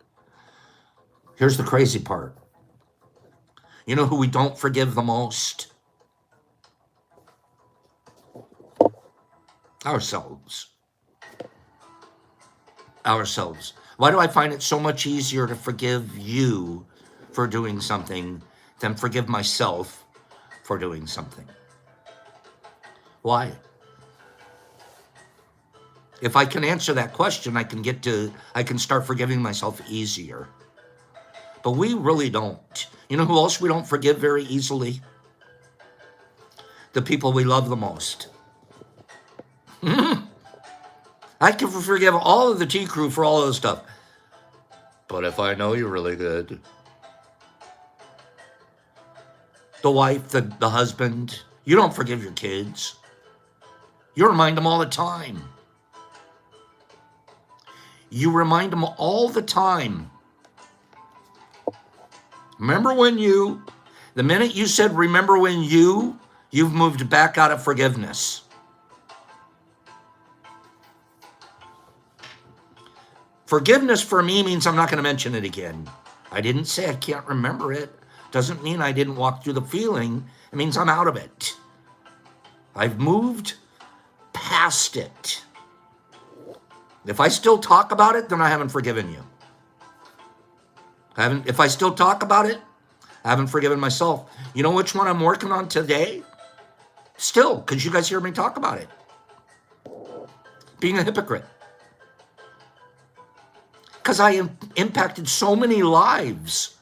Here's the crazy part. You know who we don't forgive the most? Ourselves. Ourselves. Why do I find it so much easier to forgive you for doing something than forgive myself for doing something? Why? If I can answer that question, I can start forgiving myself easier. But we really don't. You know who else we don't forgive very easily? The people we love the most. I can forgive all of the T crew for all of this stuff. But if I know you really good, the wife, the husband, you don't forgive your kids. You remind them all the time. You remind them all the time. Remember when the minute you said, remember when you've moved back out of forgiveness. Forgiveness for me means I'm not going to mention it again. I didn't say I can't remember it. Doesn't mean I didn't walk through the feeling. It means I'm out of it. I've moved past it. If I still talk about it, then I haven't forgiven you. If I still talk about it, I haven't forgiven myself. You know which one I'm working on today? Still, because you guys hear me talk about it. Being a hypocrite. Because I impacted so many lives.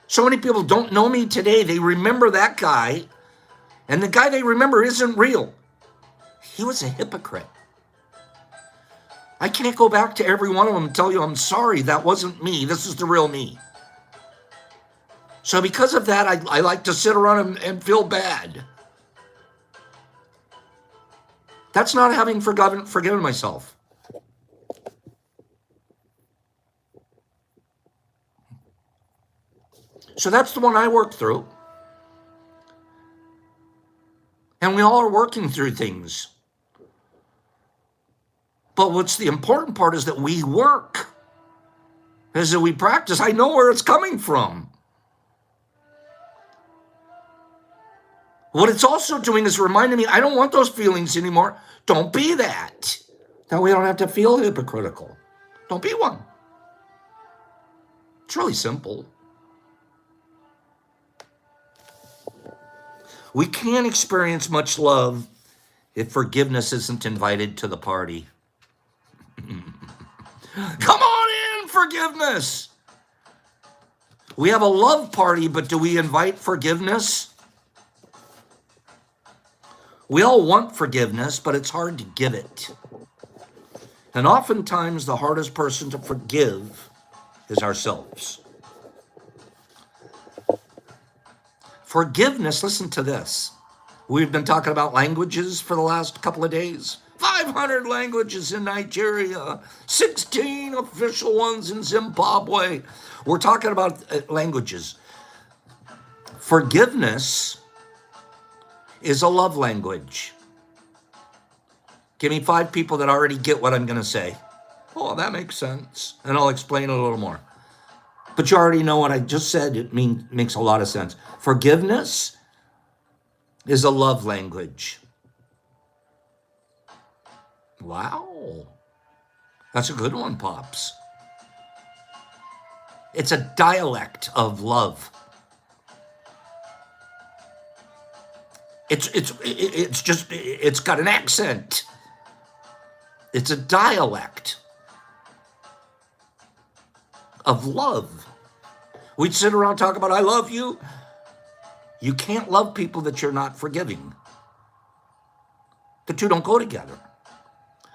So many people don't know me today. They remember that guy, and the guy they remember isn't real. He was a hypocrite. I can't go back to every one of them and tell you, I'm sorry, that wasn't me. This is the real me. So because of that, I like to sit around and feel bad. That's not having forgiven myself. So that's the one I work through. And we all are working through things. But what's the important part is that we work. Is that we practice. I know where it's coming from. What it's also doing is reminding me, I don't want those feelings anymore. Don't be that. That way I don't have to feel hypocritical. Don't be one. It's really simple. We can't experience much love if forgiveness isn't invited to the party. Come on in, forgiveness. We have a love party, but do we invite forgiveness? We all want forgiveness, but it's hard to give it. And oftentimes the hardest person to forgive is ourselves. Forgiveness, listen to this. We've been talking about languages for the last couple of days. 500 languages in Nigeria, 16 official ones in Zimbabwe. We're talking about languages. Forgiveness is a love language. Give me 5 people that already get what I'm going to say. Oh, that makes sense. And I'll explain it a little more. But you already know what I just said. It makes a lot of sense. Forgiveness is a love language. Wow. That's a good one, Pops. It's a dialect of love. It's got an accent. It's a dialect of love. We'd sit around and talk about, I love you. You can't love people that you're not forgiving. The two don't go together.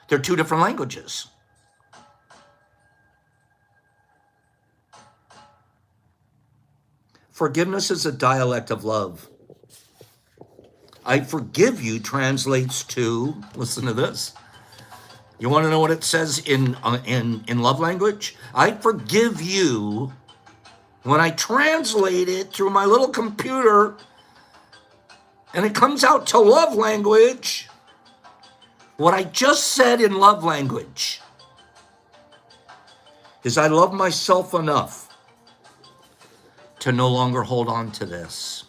They're 2 different languages. Forgiveness is a dialect of love. I forgive you translates to, listen to this. You want to know what it says in love language? I forgive you. When I translate it through my little computer and it comes out to love language, What I just said in love language is I love myself enough to no longer hold on to this.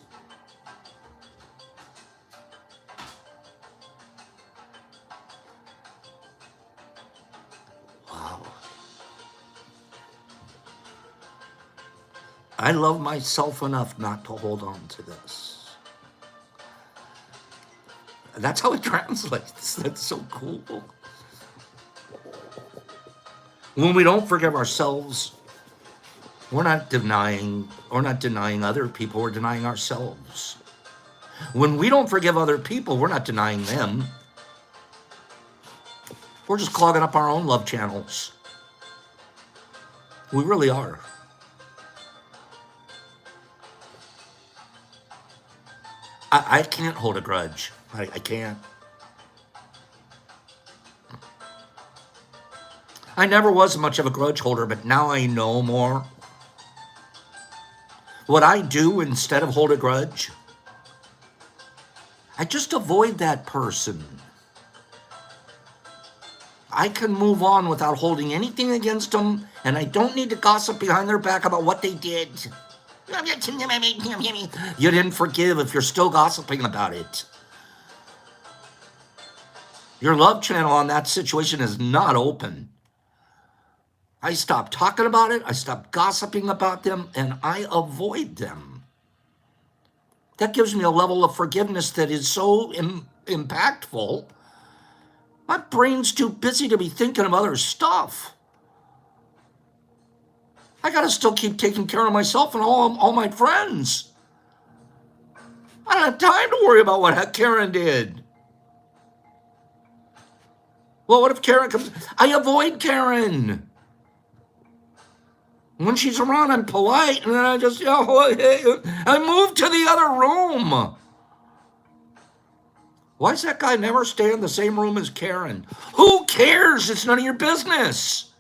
Wow. I love myself enough not to hold on to this. That's how it translates. That's so cool. When we don't forgive ourselves, we're not denying other people, we're denying ourselves. When we don't forgive other people, we're not denying them. We're just clogging up our own love channels. We really are. I can't hold a grudge. I can't. I never was much of a grudge holder, but now I know more. What I do instead of hold a grudge, I just avoid that person. I can move on without holding anything against them, and I don't need to gossip behind their back about what they did. You didn't forgive if you're still gossiping about it. Your love channel on that situation is not open. I stopped talking about it, I stopped gossiping about them, and I avoid them. That gives me a level of forgiveness that is so impactful. My brain's too busy to be thinking of other stuff. I gotta still keep taking care of myself and all my friends. I don't have time to worry about what Karen did. Well, what if Karen comes? I avoid Karen. When she's around, I'm polite, and then I just, I move to the other room. Why does that guy never stay in the same room as Karen? Who cares? It's none of your business.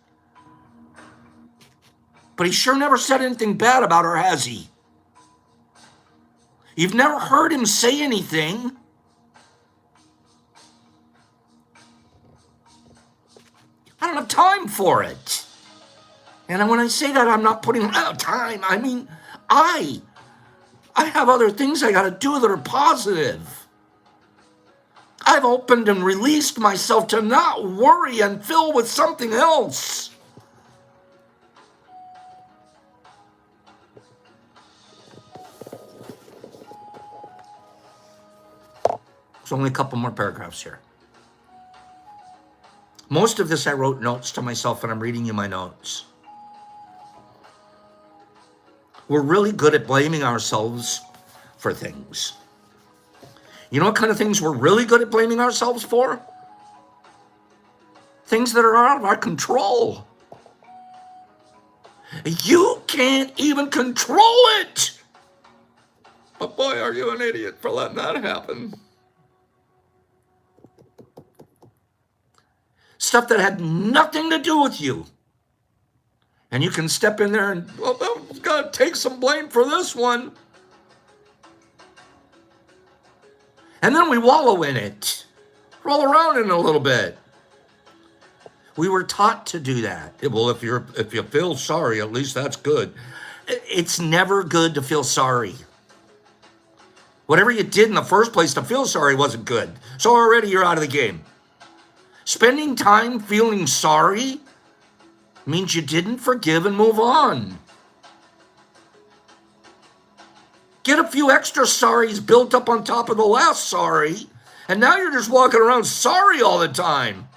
But he sure never said anything bad about her, has he? You've never heard him say anything. I don't have time for it. And when I say that, I'm not putting out time. I mean, I have other things I got to do that are positive. I've opened and released myself to not worry and fill with something else. There's only a couple more paragraphs here. Most of this I wrote notes to myself, and I'm reading you my notes. We're really good at blaming ourselves for things. You know what kind of things we're really good at blaming ourselves for? Things that are out of our control. You can't even control it. But boy, are you an idiot for letting that happen. Stuff that had nothing to do with you. And you can step in there and, I've got to take some blame for this one. And then we wallow in it. Roll around in it a little bit. We were taught to do that. Well, if you feel sorry, at least that's good. It's never good to feel sorry. Whatever you did in the first place to feel sorry wasn't good. So already you're out of the game. Spending time feeling sorry means you didn't forgive and move on. Get a few extra sorries built up on top of the last sorry, and now you're just walking around sorry all the time.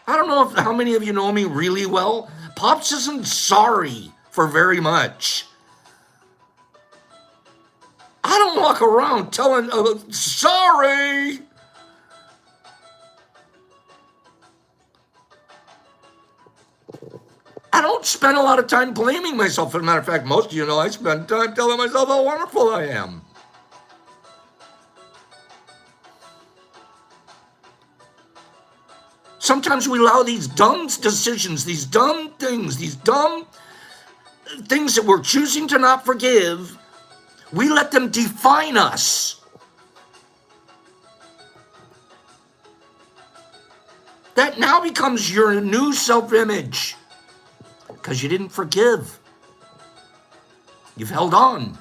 I don't know how many of you know me really well. Pops isn't sorry for very much. I don't walk around telling, sorry. I don't spend a lot of time blaming myself. As a matter of fact, most of you know I spend time telling myself how wonderful I am. Sometimes we allow these dumb decisions, these dumb things that we're choosing to not forgive, we let them define us. That now becomes your new self-image because you didn't forgive. You've held on.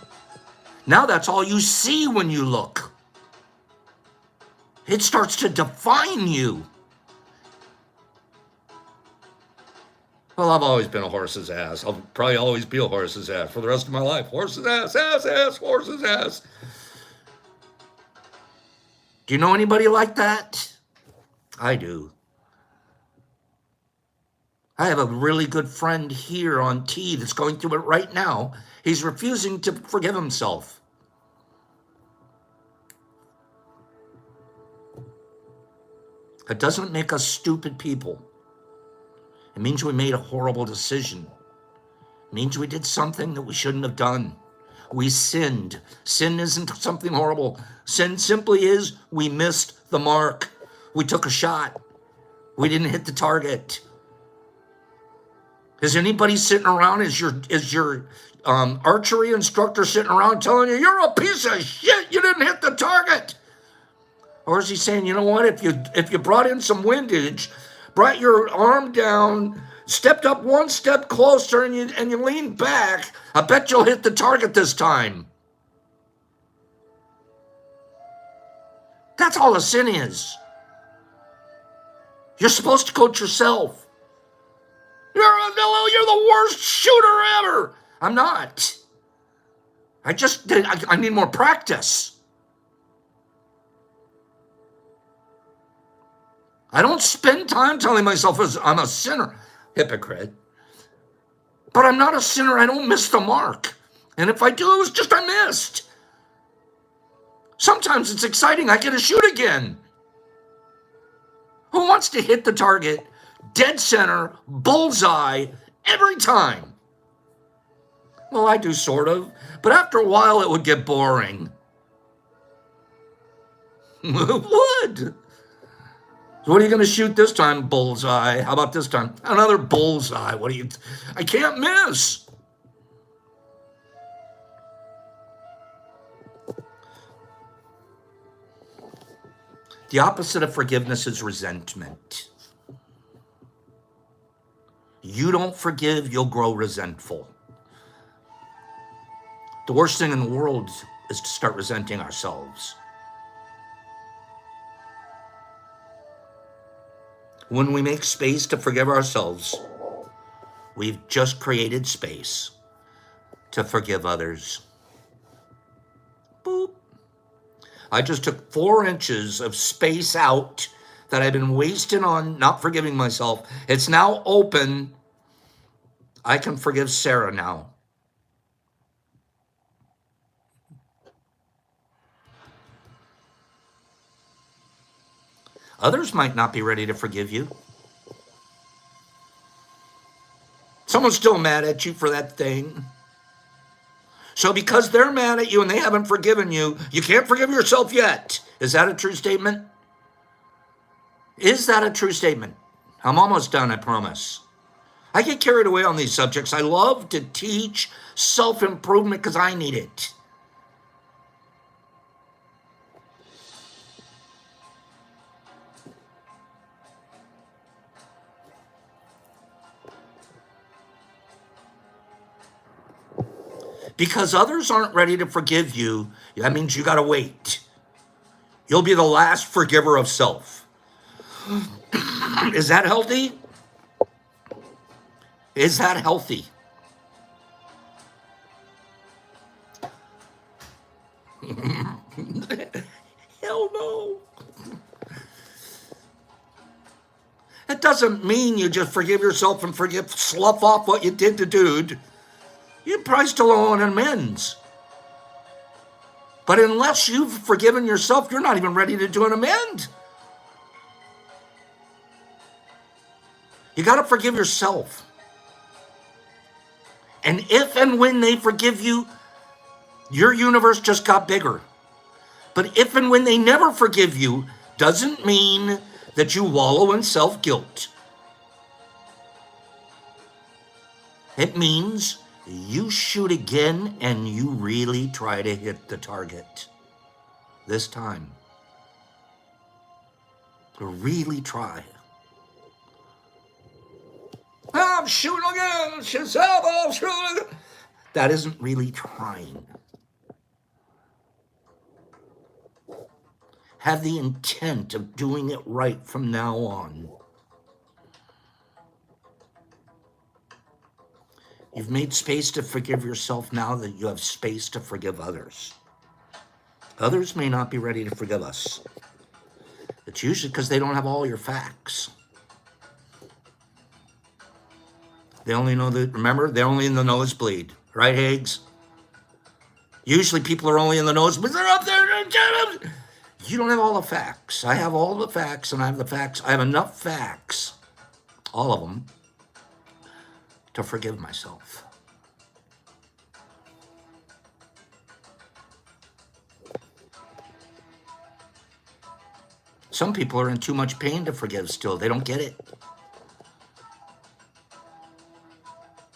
Now that's all you see when you look. It starts to define you. Well, I've always been a horse's ass. I'll probably always be a horse's ass for the rest of my life. Horse's ass, ass, ass, horse's ass. Do you know anybody like that? I do. I have a really good friend here on T that's going through it right now. He's refusing to forgive himself. It doesn't make us stupid people. It means we made a horrible decision. It means we did something that we shouldn't have done. We sinned. Sin isn't something horrible. Sin simply is we missed the mark. We took a shot. We didn't hit the target. Is anybody sitting around? Is your archery instructor sitting around telling you you're a piece of shit? You didn't hit the target. Or is he saying, you know what? If you brought in some windage, brought your arm down, stepped up one step closer, and you leaned back, I bet you'll hit the target this time. That's all a sin is. You're supposed to coach yourself. You're the worst shooter ever. I'm not. I need more practice. I don't spend time telling myself I'm a sinner. Hypocrite. But I'm not a sinner. I don't miss the mark. And if I do, it was just I missed. Sometimes it's exciting. I get to shoot again. Who wants to hit the target, dead center, bullseye, every time? Well, I do sort of. But after a while, it would get boring. It would. So what are you going to shoot this time? Bullseye. How about this time? Another bullseye. I can't miss. The opposite of forgiveness is resentment. You don't forgive, you'll grow resentful. The worst thing in the world is to start resenting ourselves. When we make space to forgive ourselves, we've just created space to forgive others. Boop. I just took 4 inches of space out that I've been wasting on not forgiving myself. It's now open. I can forgive Sarah now. Others might not be ready to forgive you. Someone's still mad at you for that thing. So because they're mad at you and they haven't forgiven you, you can't forgive yourself yet. Is that a true statement? Is that a true statement? I'm almost done, I promise. I get carried away on these subjects. I love to teach self-improvement because I need it. Because others aren't ready to forgive you, that means you got to wait. You'll be the last forgiver of self. Is that healthy? Is that healthy? Hell no. That doesn't mean you just forgive yourself and slough off what you did to dude. You probably still owe an amends. But unless you've forgiven yourself, you're not even ready to do an amend. You got to forgive yourself. And if and when they forgive you, your universe just got bigger. But if and when they never forgive you, doesn't mean that you wallow in self-guilt. It means you shoot again and you really try to hit the target. This time. Really try. shoot again. I'll shoot again. That isn't really trying. Have the intent of doing it right from now on. You've made space to forgive yourself now that you have space to forgive others. Others may not be ready to forgive us. It's usually because they don't have all your facts. They only know that, remember, they're only in the nosebleed. Right, Higgs? Usually people are only in the nosebleed. They're up there. You don't have all the facts. I have all the facts, and I have the facts. I have enough facts, all of them, to forgive myself. Some people are in too much pain to forgive still. They don't get it.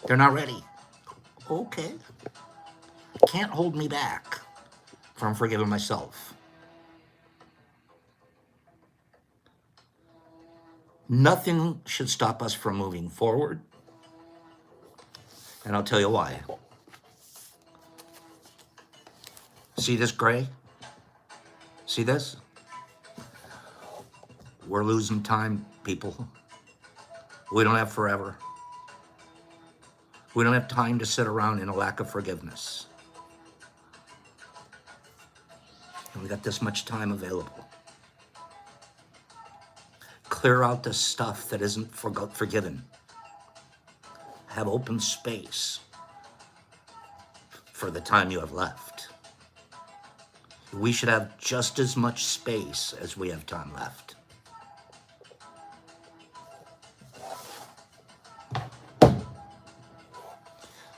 They're not ready. Okay. Can't hold me back from forgiving myself. Nothing should stop us from moving forward. And I'll tell you why. See this gray? See this? We're losing time, people. We don't have forever. We don't have time to sit around in a lack of forgiveness. And we got this much time available. Clear out the stuff that isn't forgiven. Have open space for the time you have left. We should have just as much space as we have time left.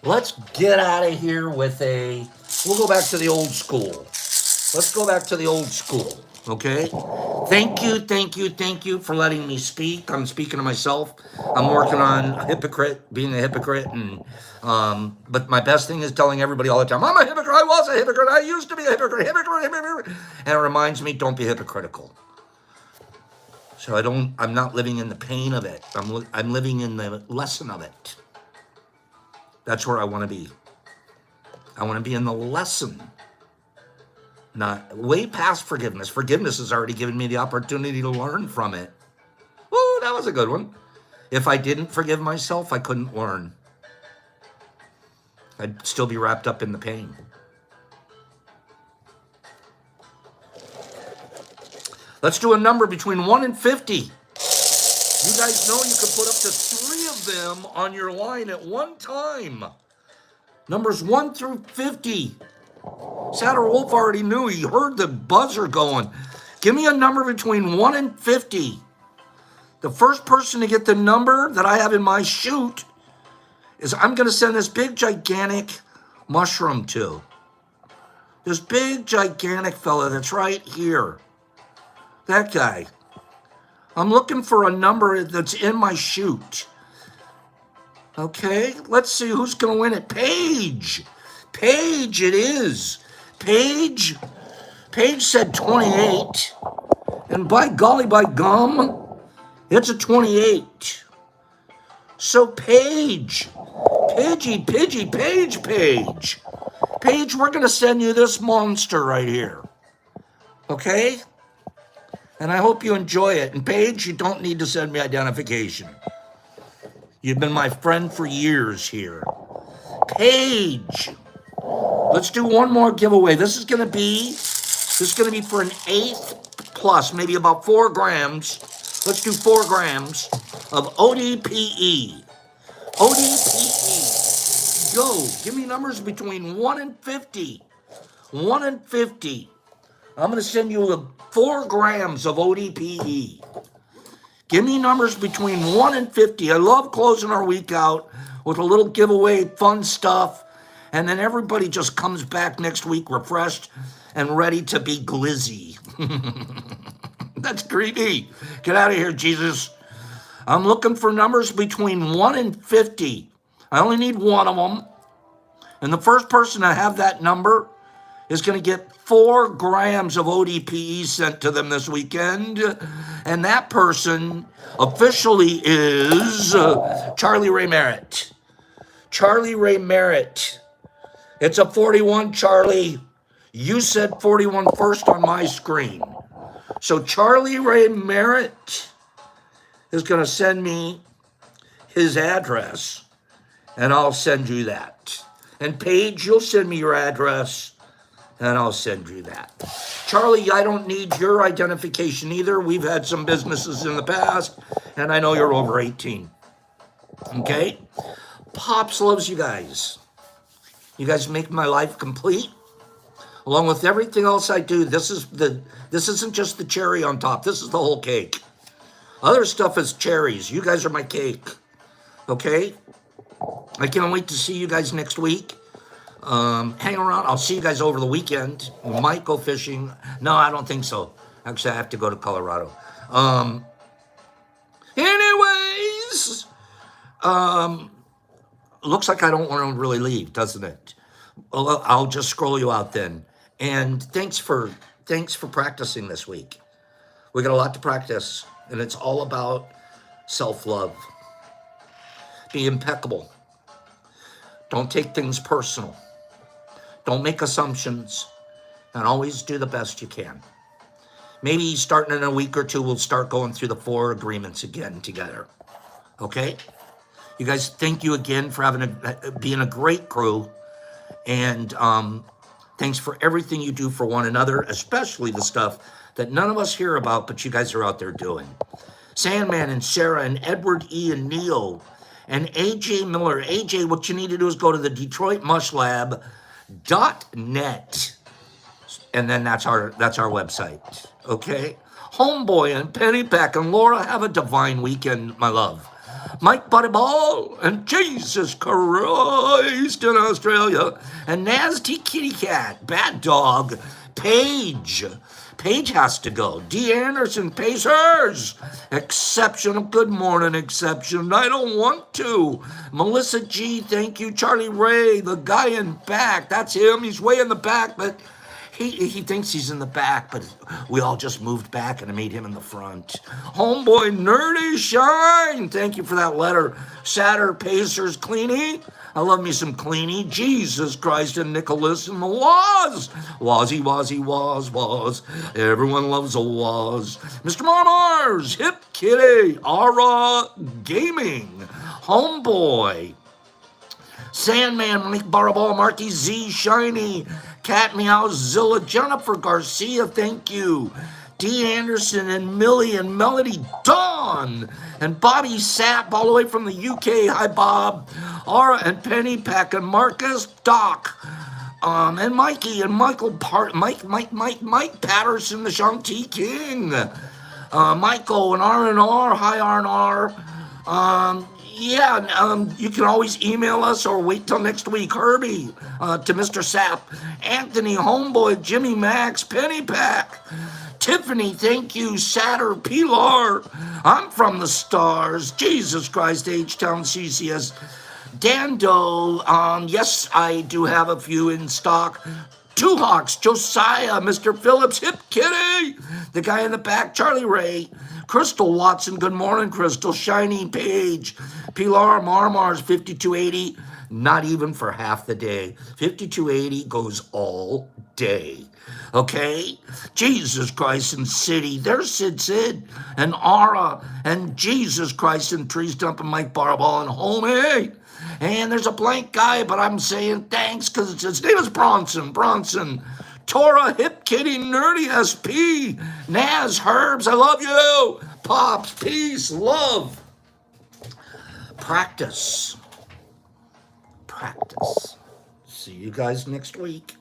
Let's get out of here with we'll go back to the old school. Let's go back to the old school, okay? Thank you for letting me speak. I'm speaking to myself. I'm working on being a hypocrite, and but my best thing is telling everybody all the time, I'm a hypocrite, I was a hypocrite, I used to be a hypocrite. And it reminds me, don't be hypocritical. So I'm not living in the pain of it. I'm living in the lesson of it. That's where I want to be. I want to be in the lesson, not way past forgiveness. Forgiveness has already given me the opportunity to learn from it. Woo, that was a good one. If I didn't forgive myself, I couldn't learn. I'd still be wrapped up in the pain. Let's do a number between 1 and 50. You guys know you can put up to 3 of them on your line at one time. Numbers 1 through 50. Satter Wolf already knew. He heard the buzzer going. Give me a number between 1 and 50. The first person to get the number that I have in my chute is I'm going to send this big, gigantic mushroom to. This big, gigantic fella that's right here. That guy. I'm looking for a number that's in my chute. Okay, let's see who's going to win it. Paige. Paige it is. Paige said 28. And by golly, by gum, it's a 28. So Paige. Paige. Paige, we're going to send you this monster right here. Okay? And I hope you enjoy it. And Paige, you don't need to send me identification. You've been my friend for years here. Paige. Let's do one more giveaway. This is going to be for an 8th plus, maybe about 4 grams. Let's do 4 grams of ODPE. ODPE. Go. Give me numbers between 1 and 50. 1 and 50. I'm going to send you 4 grams of ODPE. Give me numbers between 1 and 50. I love closing our week out with a little giveaway, fun stuff. And then everybody just comes back next week refreshed and ready to be glizzy. That's creepy. Get out of here, Jesus. I'm looking for numbers between 1 and 50. I only need one of them. And the first person to have that number is going to get 4 grams of ODPE sent to them this weekend. And that person officially is Charlie Ray Merritt. Charlie Ray Merritt. It's a 41, Charlie. You said 41 first on my screen. So Charlie Ray Merritt is going to send me his address, and I'll send you that. And Paige, you'll send me your address, and I'll send you that. Charlie, I don't need your identification either. We've had some businesses in the past, and I know you're over 18. Okay? Pops loves you guys. You guys make my life complete. Along with everything else I do, this isn't just the cherry on top. This is the whole cake. Other stuff is cherries. You guys are my cake. Okay? I can't wait to see you guys next week. Hang around. I'll see you guys over the weekend. We might go fishing. No, I don't think so. Actually, I have to go to Colorado. Anyways, looks like I don't want to really leave, doesn't it? Well, I'll just scroll you out then. And thanks for practicing this week. We got a lot to practice, and it's all about self-love. Be impeccable. Don't take things personal. Don't make assumptions, and always do the best you can. Maybe starting in a week or two, we'll start going through the 4 agreements again together. Okay? You guys, thank you again for being a great crew, and thanks for everything you do for one another, especially the stuff that none of us hear about, but you guys are out there doing. Sandman and Sarah and Edward E. and Neil and AJ Miller. AJ, what you need to do is go to the DetroitMushLab.net, and then that's our website. Okay? Homeboy and Pennypack and Laura, have a divine weekend, my love. Mike Buttyball and Jesus Christ in Australia and Nasty Kitty Cat, Bad Dog, Paige. Paige has to go. D. Anderson, Pacers. Exceptional. Good morning, Exception. I don't want to. Melissa G, thank you. Charlie Ray, the guy in back. That's him. He's way in the back, but he thinks he's in the back, but we all just moved back and I made him in the front. Homeboy Nerdy Shine, thank you for that letter. Satter Pacers Cleanie, I love me some Cleanie. Jesus Christ and Nicholas and the Waz. Wazzy, Wazzy, Waz, Waz. Everyone loves a Waz. Mr. Marmars, Hip Kitty, Aura Gaming, Homeboy, Sandman, Malik Baraball, Marky Z, Shiny, Cat Meow, Zilla, Jennifer Garcia, thank you. D. Anderson and Millie and Melody Dawn and Bobby Sapp all the way from the UK. Hi, Bob. Aura and Pennypack and Marcus Doc. And Mikey and Mike Patterson, the Shanti King. Michael and R&R. Hi, R&R. You can always email us or wait till next week. Herbie, to Mr. Sapp, Anthony, Homeboy, Jimmy Max, Pennypack, Tiffany, thank you, Satter, Pilar, I'm from the stars, Jesus Christ, H-Town, CCS, Dando, yes, I do have a few in stock. Two Hawks, Josiah, Mr. Phillips, Hip Kitty, the guy in the back, Charlie Ray, Crystal Watson, good morning, Crystal, Shiny Page, Pilar Marmars, 5280, not even for half the day. 5280 goes all day. Okay? Jesus Christ and City, there's Sid, and Aura, and Jesus Christ and Trees Dumping Mike Barball and Homie. And there's a blank guy, but I'm saying thanks because his name is Bronson. Tora, Hip Kitty, Nerdy SP, Naz, Herbs, I love you. Pops, peace, love. Practice. See you guys next week.